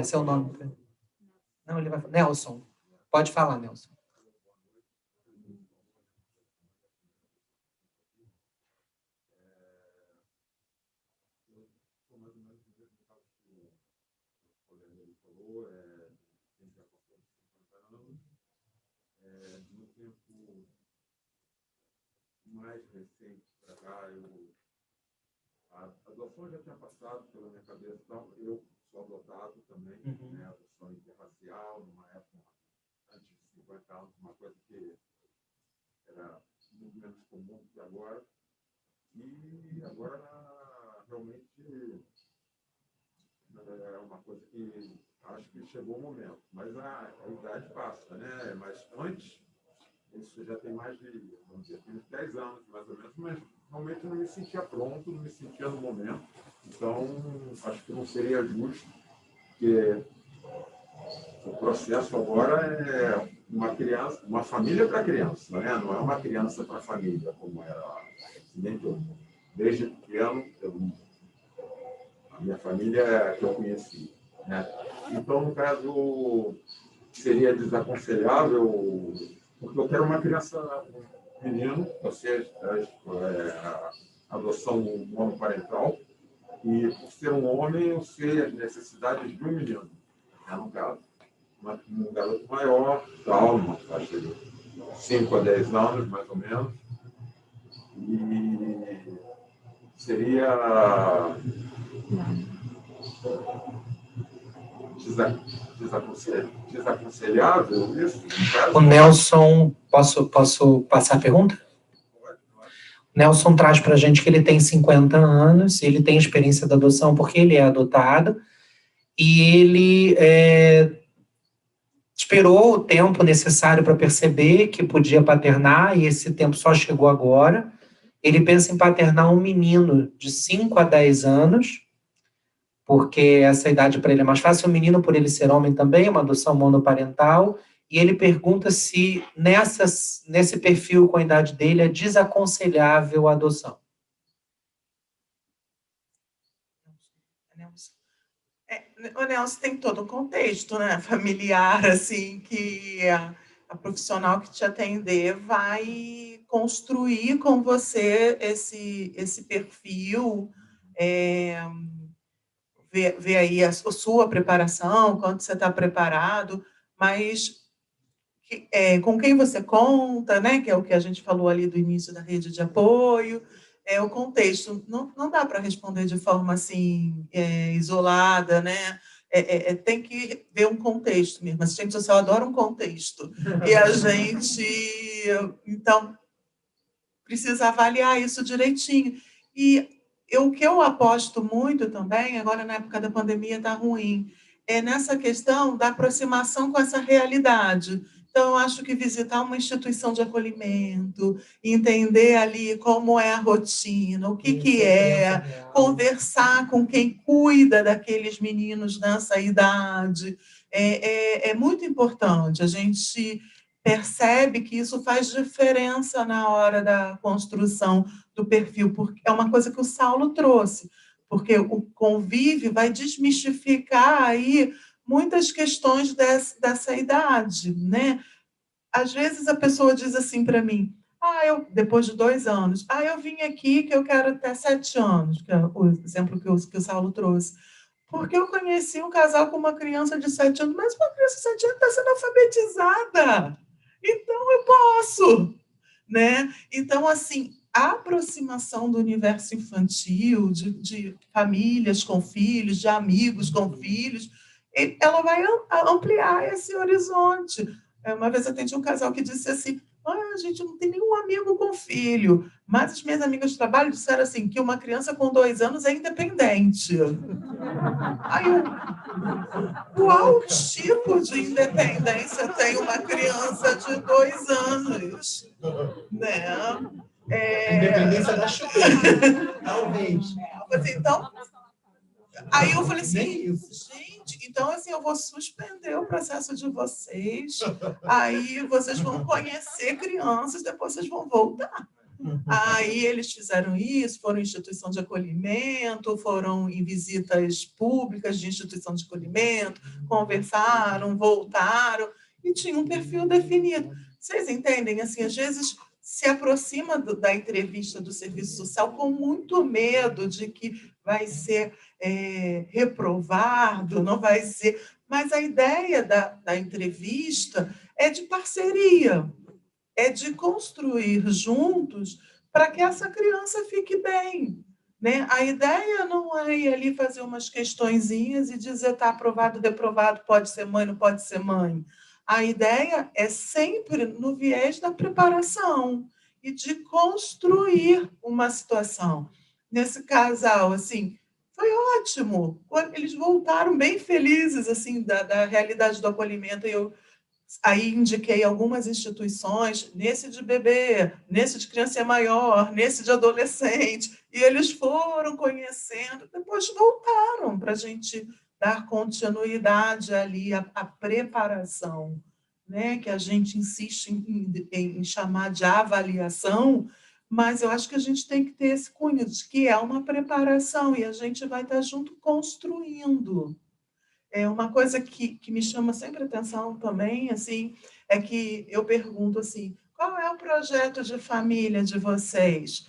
Seu nome. Não, ele vai falar. Nelson. Pode falar, Nelson. Mais recente para cá, a adoção já tinha passado pela minha cabeça, então eu sou adotado também, né, adoção interracial, numa época antes de 50 anos, uma coisa que era muito menos comum que agora, e agora realmente é uma coisa que acho que chegou o momento, mas a idade passa, né? Mas antes, isso já tem mais de, vamos dizer, 10 anos, mais ou menos, mas realmente não me sentia pronto, não me sentia no momento. Então, acho que não seria justo, porque o processo agora é uma criança, uma família para criança, né? Não é uma criança para família, como era desde pequeno, a minha família é a que eu conheci, né? Então, no caso, seria desaconselhável, porque eu quero uma criança, um menino, ou seja, a adoção monoparental, e por ser um homem, eu sei as necessidades de um menino, né, no caso. Um garoto maior, tal, uma faixa de 5 a 10 anos, mais ou menos, e seria desaconselhável isso? O Nelson, posso passar a pergunta? O Nelson traz para a gente que ele tem 50 anos, ele tem experiência da adoção porque ele é adotado, e ele esperou o tempo necessário para perceber que podia paternar, e esse tempo só chegou agora. Ele pensa em paternar um menino de 5 a 10 anos, porque essa idade para ele é mais fácil. O menino, por ele ser homem também, uma adoção monoparental, e ele pergunta se nesse perfil com a idade dele é desaconselhável a adoção. O Nelson tem todo um contexto, né, familiar, assim, que a profissional que te atender vai construir com você esse perfil, ver aí a sua preparação, quanto você está preparado, mas com quem você conta, né, que é o que a gente falou ali do início da rede de apoio, o contexto. Não dá para responder de forma assim, isolada, né? Tem que ver um contexto mesmo. Assistente social adora um contexto. E a gente, então, precisa avaliar isso direitinho. E o que eu aposto muito também, agora na época da pandemia está ruim, é nessa questão da aproximação com essa realidade. Então, eu acho que visitar uma instituição de acolhimento, entender ali como é a rotina, o que é, conversar com quem cuida daqueles meninos nessa idade, é muito importante. A gente percebe que isso faz diferença na hora da construção do perfil, porque é uma coisa que o Saulo trouxe, porque o convívio vai desmistificar aí muitas questões dessa idade, né? Às vezes a pessoa diz assim para mim, depois de 2 anos, eu vim aqui que eu quero até 7 anos, que é o exemplo que o Saulo trouxe, porque eu conheci um casal com uma criança de 7 anos, mas uma criança de 7 anos está sendo alfabetizada, então eu posso, né? Então, assim, a aproximação do universo infantil, de famílias com filhos, de amigos com filhos, ela vai ampliar esse horizonte. Uma vez eu atendi um casal que disse assim, a gente não tem nenhum amigo com filho, mas as minhas amigas de trabalho disseram assim, que uma criança com 2 anos é independente. Aí qual tipo de independência tem uma criança de 2 anos? Né? A independência da chuveira, talvez. Então, aí eu falei assim, gente, então assim, eu vou suspender o processo de vocês, aí vocês vão conhecer crianças, depois vocês vão voltar. Aí eles fizeram isso, foram em instituição de acolhimento, foram em visitas públicas de instituição de acolhimento, conversaram, voltaram, e tinha um perfil definido. Vocês entendem? Assim, às vezes se aproxima da entrevista do serviço social com muito medo de que vai ser reprovado, não vai ser... Mas a ideia da entrevista é de parceria, é de construir juntos para que essa criança fique bem. Né? A ideia não é ir ali fazer umas questõezinhas e dizer está aprovado, reprovado, pode ser mãe, não pode ser mãe. A ideia é sempre no viés da preparação e de construir uma situação. Nesse casal, assim, foi ótimo. Eles voltaram bem felizes assim da realidade do acolhimento. Eu aí indiquei algumas instituições, nesse de bebê, nesse de criança maior, nesse de adolescente, e eles foram conhecendo, depois voltaram para a gente dar continuidade ali à preparação, né? Que a gente insiste em chamar de avaliação, mas eu acho que a gente tem que ter esse cunho de que é uma preparação e a gente vai estar junto construindo. Uma coisa que me chama sempre atenção também, assim, é que eu pergunto assim, qual é o projeto de família de vocês?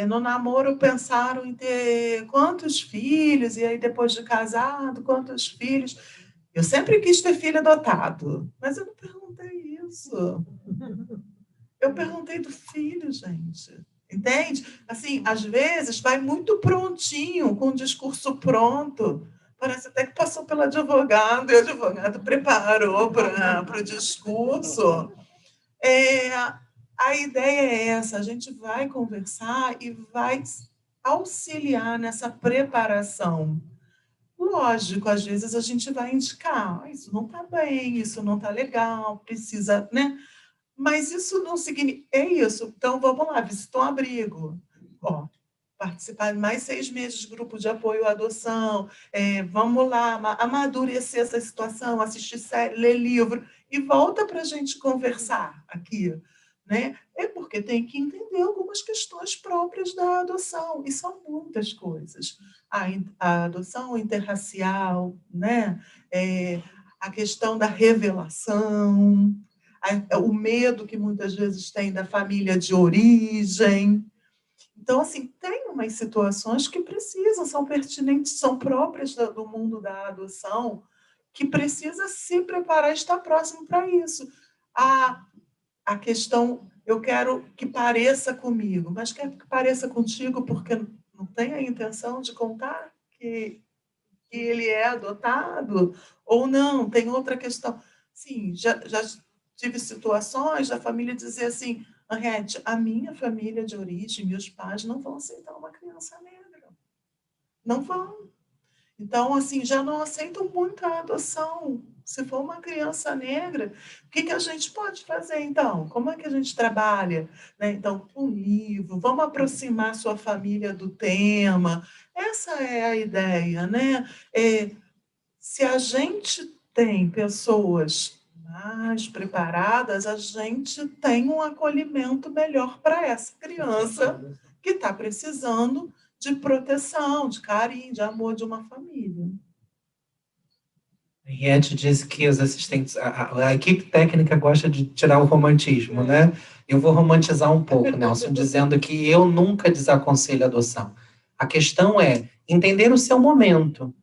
No namoro pensaram em ter quantos filhos? E aí depois de casado, quantos filhos? Eu sempre quis ter filho adotado, mas eu não perguntei isso. Eu perguntei do filho, gente. Entende? Assim, às vezes vai muito prontinho, com o discurso pronto. Parece até que passou pelo advogado, e o advogado preparou para o discurso. A ideia é essa, a gente vai conversar e vai auxiliar nessa preparação. Lógico, às vezes a gente vai indicar, isso não está bem, isso não está legal, precisa, né? Mas isso não significa... É isso, então vamos lá, visitar um abrigo. Participar de mais 6 meses de grupo de apoio à adoção, vamos lá, amadurecer essa situação, assistir série, ler livro, e volta para a gente conversar aqui. Né? É porque tem que entender algumas questões próprias da adoção, e são muitas coisas. A adoção interracial, né? A questão da revelação, o medo que muitas vezes tem da família de origem. Então, assim, tem umas situações que precisam, são pertinentes, são próprias do mundo da adoção, que precisa se preparar, estar próximo para isso. A questão, eu quero que pareça comigo, mas quero que pareça contigo porque não tem a intenção de contar que ele é adotado, ou não, tem outra questão. Sim, já tive situações da família dizer assim, Henriette, a minha família de origem, meus pais não vão aceitar uma criança negra. Não vão. Então, assim, já não aceitam muito a adoção. Se for uma criança negra, o que a gente pode fazer, então? Como é que a gente trabalha? Né? Então, um livro, vamos aproximar sua família do tema. Essa é a ideia, né? Se a gente tem pessoas mais preparadas, a gente tem um acolhimento melhor para essa criança que está precisando de proteção, de carinho, de amor de uma família. A Henriette disse que os assistentes, a equipe técnica gosta de tirar o romantismo, né? Eu vou romantizar um pouco, Nelson, dizendo que eu nunca desaconselho a adoção. A questão é entender o seu momento,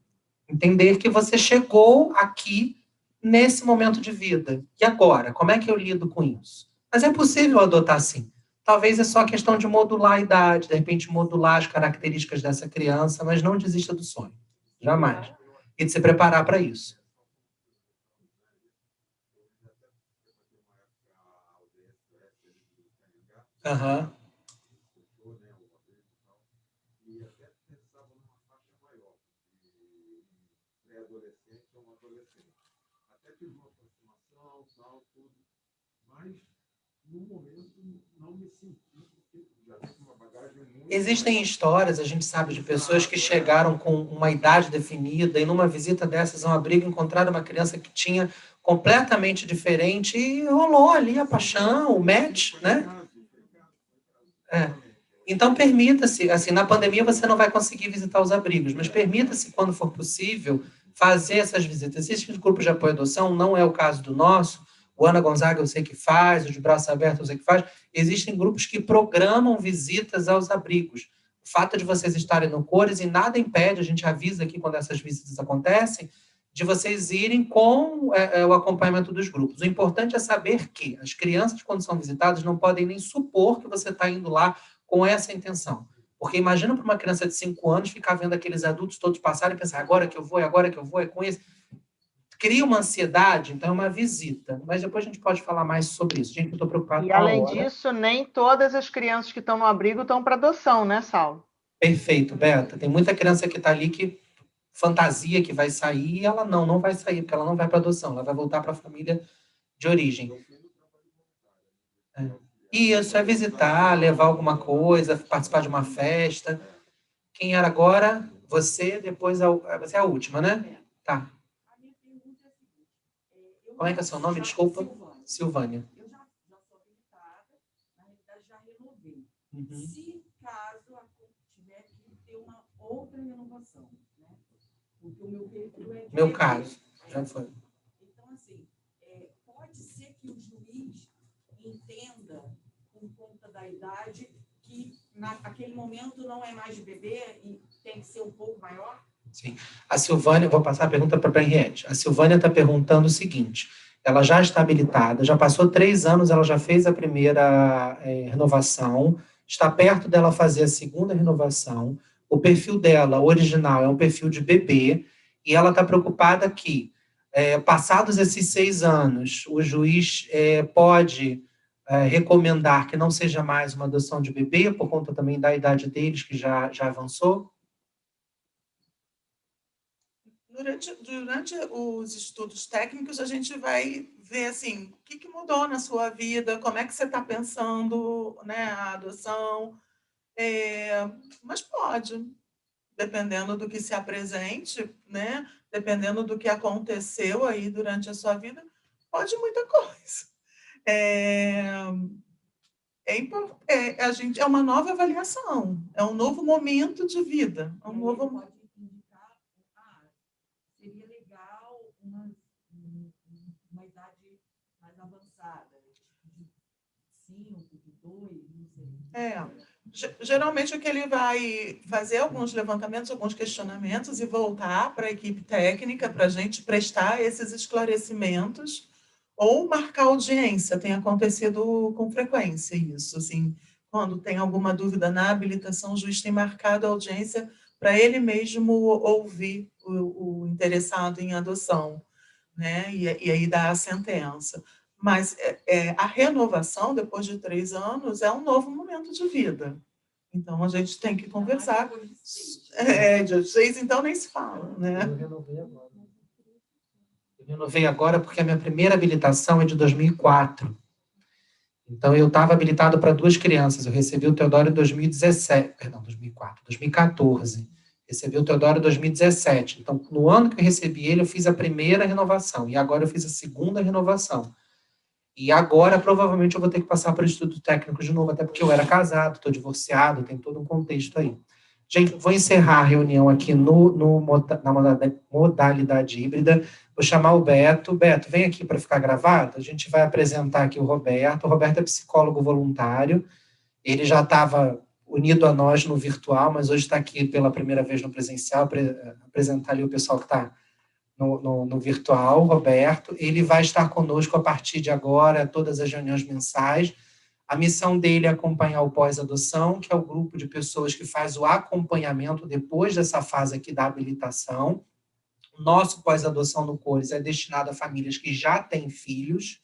entender que você chegou aqui nesse momento de vida. E agora? Como é que eu lido com isso? Mas é possível adotar sim. Talvez é só questão de modular a idade, de repente modular as características dessa criança, mas não desista do sonho. Jamais. E de se preparar para isso. Aham. Existem histórias, a gente sabe, de pessoas que chegaram com uma idade definida e numa visita dessas a um abrigo encontraram uma criança que tinha completamente diferente e rolou ali a paixão, o match, né? Então, permita-se, assim, na pandemia você não vai conseguir visitar os abrigos, mas permita-se, quando for possível, fazer essas visitas. Existe grupo de apoio à adoção, não é o caso do nosso. O Ana Gonzaga eu sei que faz, o de Braços Abertos eu sei que faz. Existem grupos que programam visitas aos abrigos. O fato de vocês estarem no Cores, e nada impede, a gente avisa aqui quando essas visitas acontecem, de vocês irem com o acompanhamento dos grupos. O importante é saber que as crianças, quando são visitadas, não podem nem supor que você está indo lá com essa intenção. Porque imagina para uma criança de 5 anos ficar vendo aqueles adultos todos passarem e pensar, agora que eu vou, é com esse. Cria uma ansiedade, então é uma visita. Mas depois a gente pode falar mais sobre isso. Gente, eu estou preocupado com a hora. E além disso, nem todas as crianças que estão no abrigo estão para adoção, né, Saulo? Perfeito, Beta. Tem muita criança que está ali que fantasia que vai sair, e ela não vai sair, porque ela não vai para adoção, ela vai voltar para a família de origem. Isso, é visitar, levar alguma coisa, participar de uma festa. Quem era agora? Você, depois você é a última, né? Tá. Como é que é o seu nome? Desculpa. Silvânia. Eu já sou habilitada, na realidade já renovei. Uhum. Se caso tiver que ter uma outra renovação, né? Porque o meu veículo é... Meu caso, já foi. Então, assim, pode ser que o juiz entenda, por conta da idade, que naquele momento não é mais bebê e tem que ser um pouco maior? Sim. A Silvânia, vou passar a pergunta para a Henriette. A Silvânia está perguntando o seguinte, ela já está habilitada, já passou 3 anos, ela já fez a primeira renovação, está perto dela fazer a segunda renovação, o perfil dela, original, é um perfil de bebê, e ela está preocupada que, passados esses 6 anos, o juiz pode recomendar que não seja mais uma adoção de bebê, por conta também da idade deles, que já avançou? Durante os estudos técnicos, a gente vai ver assim, o que mudou na sua vida, como é que você está pensando, né, a adoção. Mas pode, dependendo do que se apresente, né, dependendo do que aconteceu aí durante a sua vida, pode muita coisa. É uma nova avaliação, é um novo momento de vida, é um novo... Seria legal uma idade mais avançada, de 5, de 2, não sei. Geralmente o que ele vai fazer alguns levantamentos, alguns questionamentos e voltar para a equipe técnica para a gente prestar esses esclarecimentos ou marcar audiência. Tem acontecido com frequência isso, assim, quando tem alguma dúvida na habilitação, o juiz tem marcado a audiência para ele mesmo ouvir o interessado em adoção, né? E aí dar a sentença. Mas a renovação, depois de 3 anos, é um novo momento de vida. Então, a gente tem que conversar. De 6, então, nem se fala, né? Eu renovei agora porque a minha primeira habilitação é de 2004. Então, eu estava habilitado para 2 crianças. Eu recebi o Teodoro em 2014. Recebi o Teodoro em 2017. Então, no ano que eu recebi ele, eu fiz a primeira renovação. E agora eu fiz a segunda renovação. E agora, provavelmente, eu vou ter que passar para o estudo técnico de novo, até porque eu era casado, estou divorciado, tem todo um contexto aí. Gente, vou encerrar a reunião aqui na modalidade híbrida. Vou chamar o Beto. Beto, vem aqui para ficar gravado. A gente vai apresentar aqui o Roberto. O Roberto é psicólogo voluntário. Ele já estava unido a nós no virtual, mas hoje está aqui pela primeira vez no presencial, apresentar ali o pessoal que está no virtual, Roberto. Ele vai estar conosco a partir de agora, todas as reuniões mensais. A missão dele é acompanhar o pós-adoção, que é o grupo de pessoas que faz o acompanhamento depois dessa fase aqui da habilitação. O nosso pós-adoção no Cores é destinado a famílias que já têm filhos,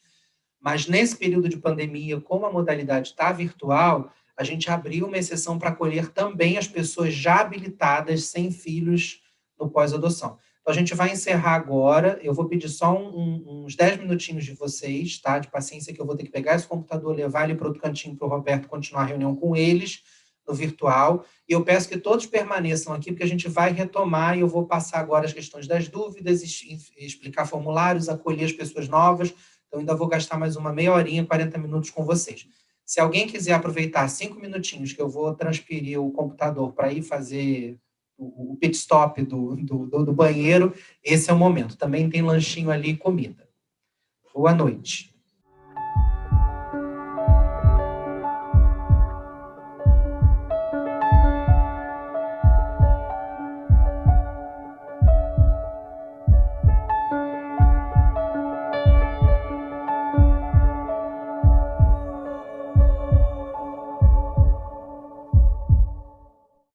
mas nesse período de pandemia, como a modalidade está virtual, a gente abriu uma exceção para acolher também as pessoas já habilitadas sem filhos no pós-adoção. Então, a gente vai encerrar agora. Eu vou pedir só uns 10 minutinhos de vocês, tá? De paciência, que eu vou ter que pegar esse computador, levar ele para outro cantinho para o Roberto continuar a reunião com eles no virtual. E eu peço que todos permaneçam aqui, porque a gente vai retomar e eu vou passar agora as questões das dúvidas, explicar formulários, acolher as pessoas novas. Então, ainda vou gastar mais uma meia horinha, 40 minutos com vocês. Se alguém quiser aproveitar 5 minutinhos que eu vou transferir o computador para ir fazer o pit stop do banheiro, esse é o momento. Também tem lanchinho ali e comida. Boa noite.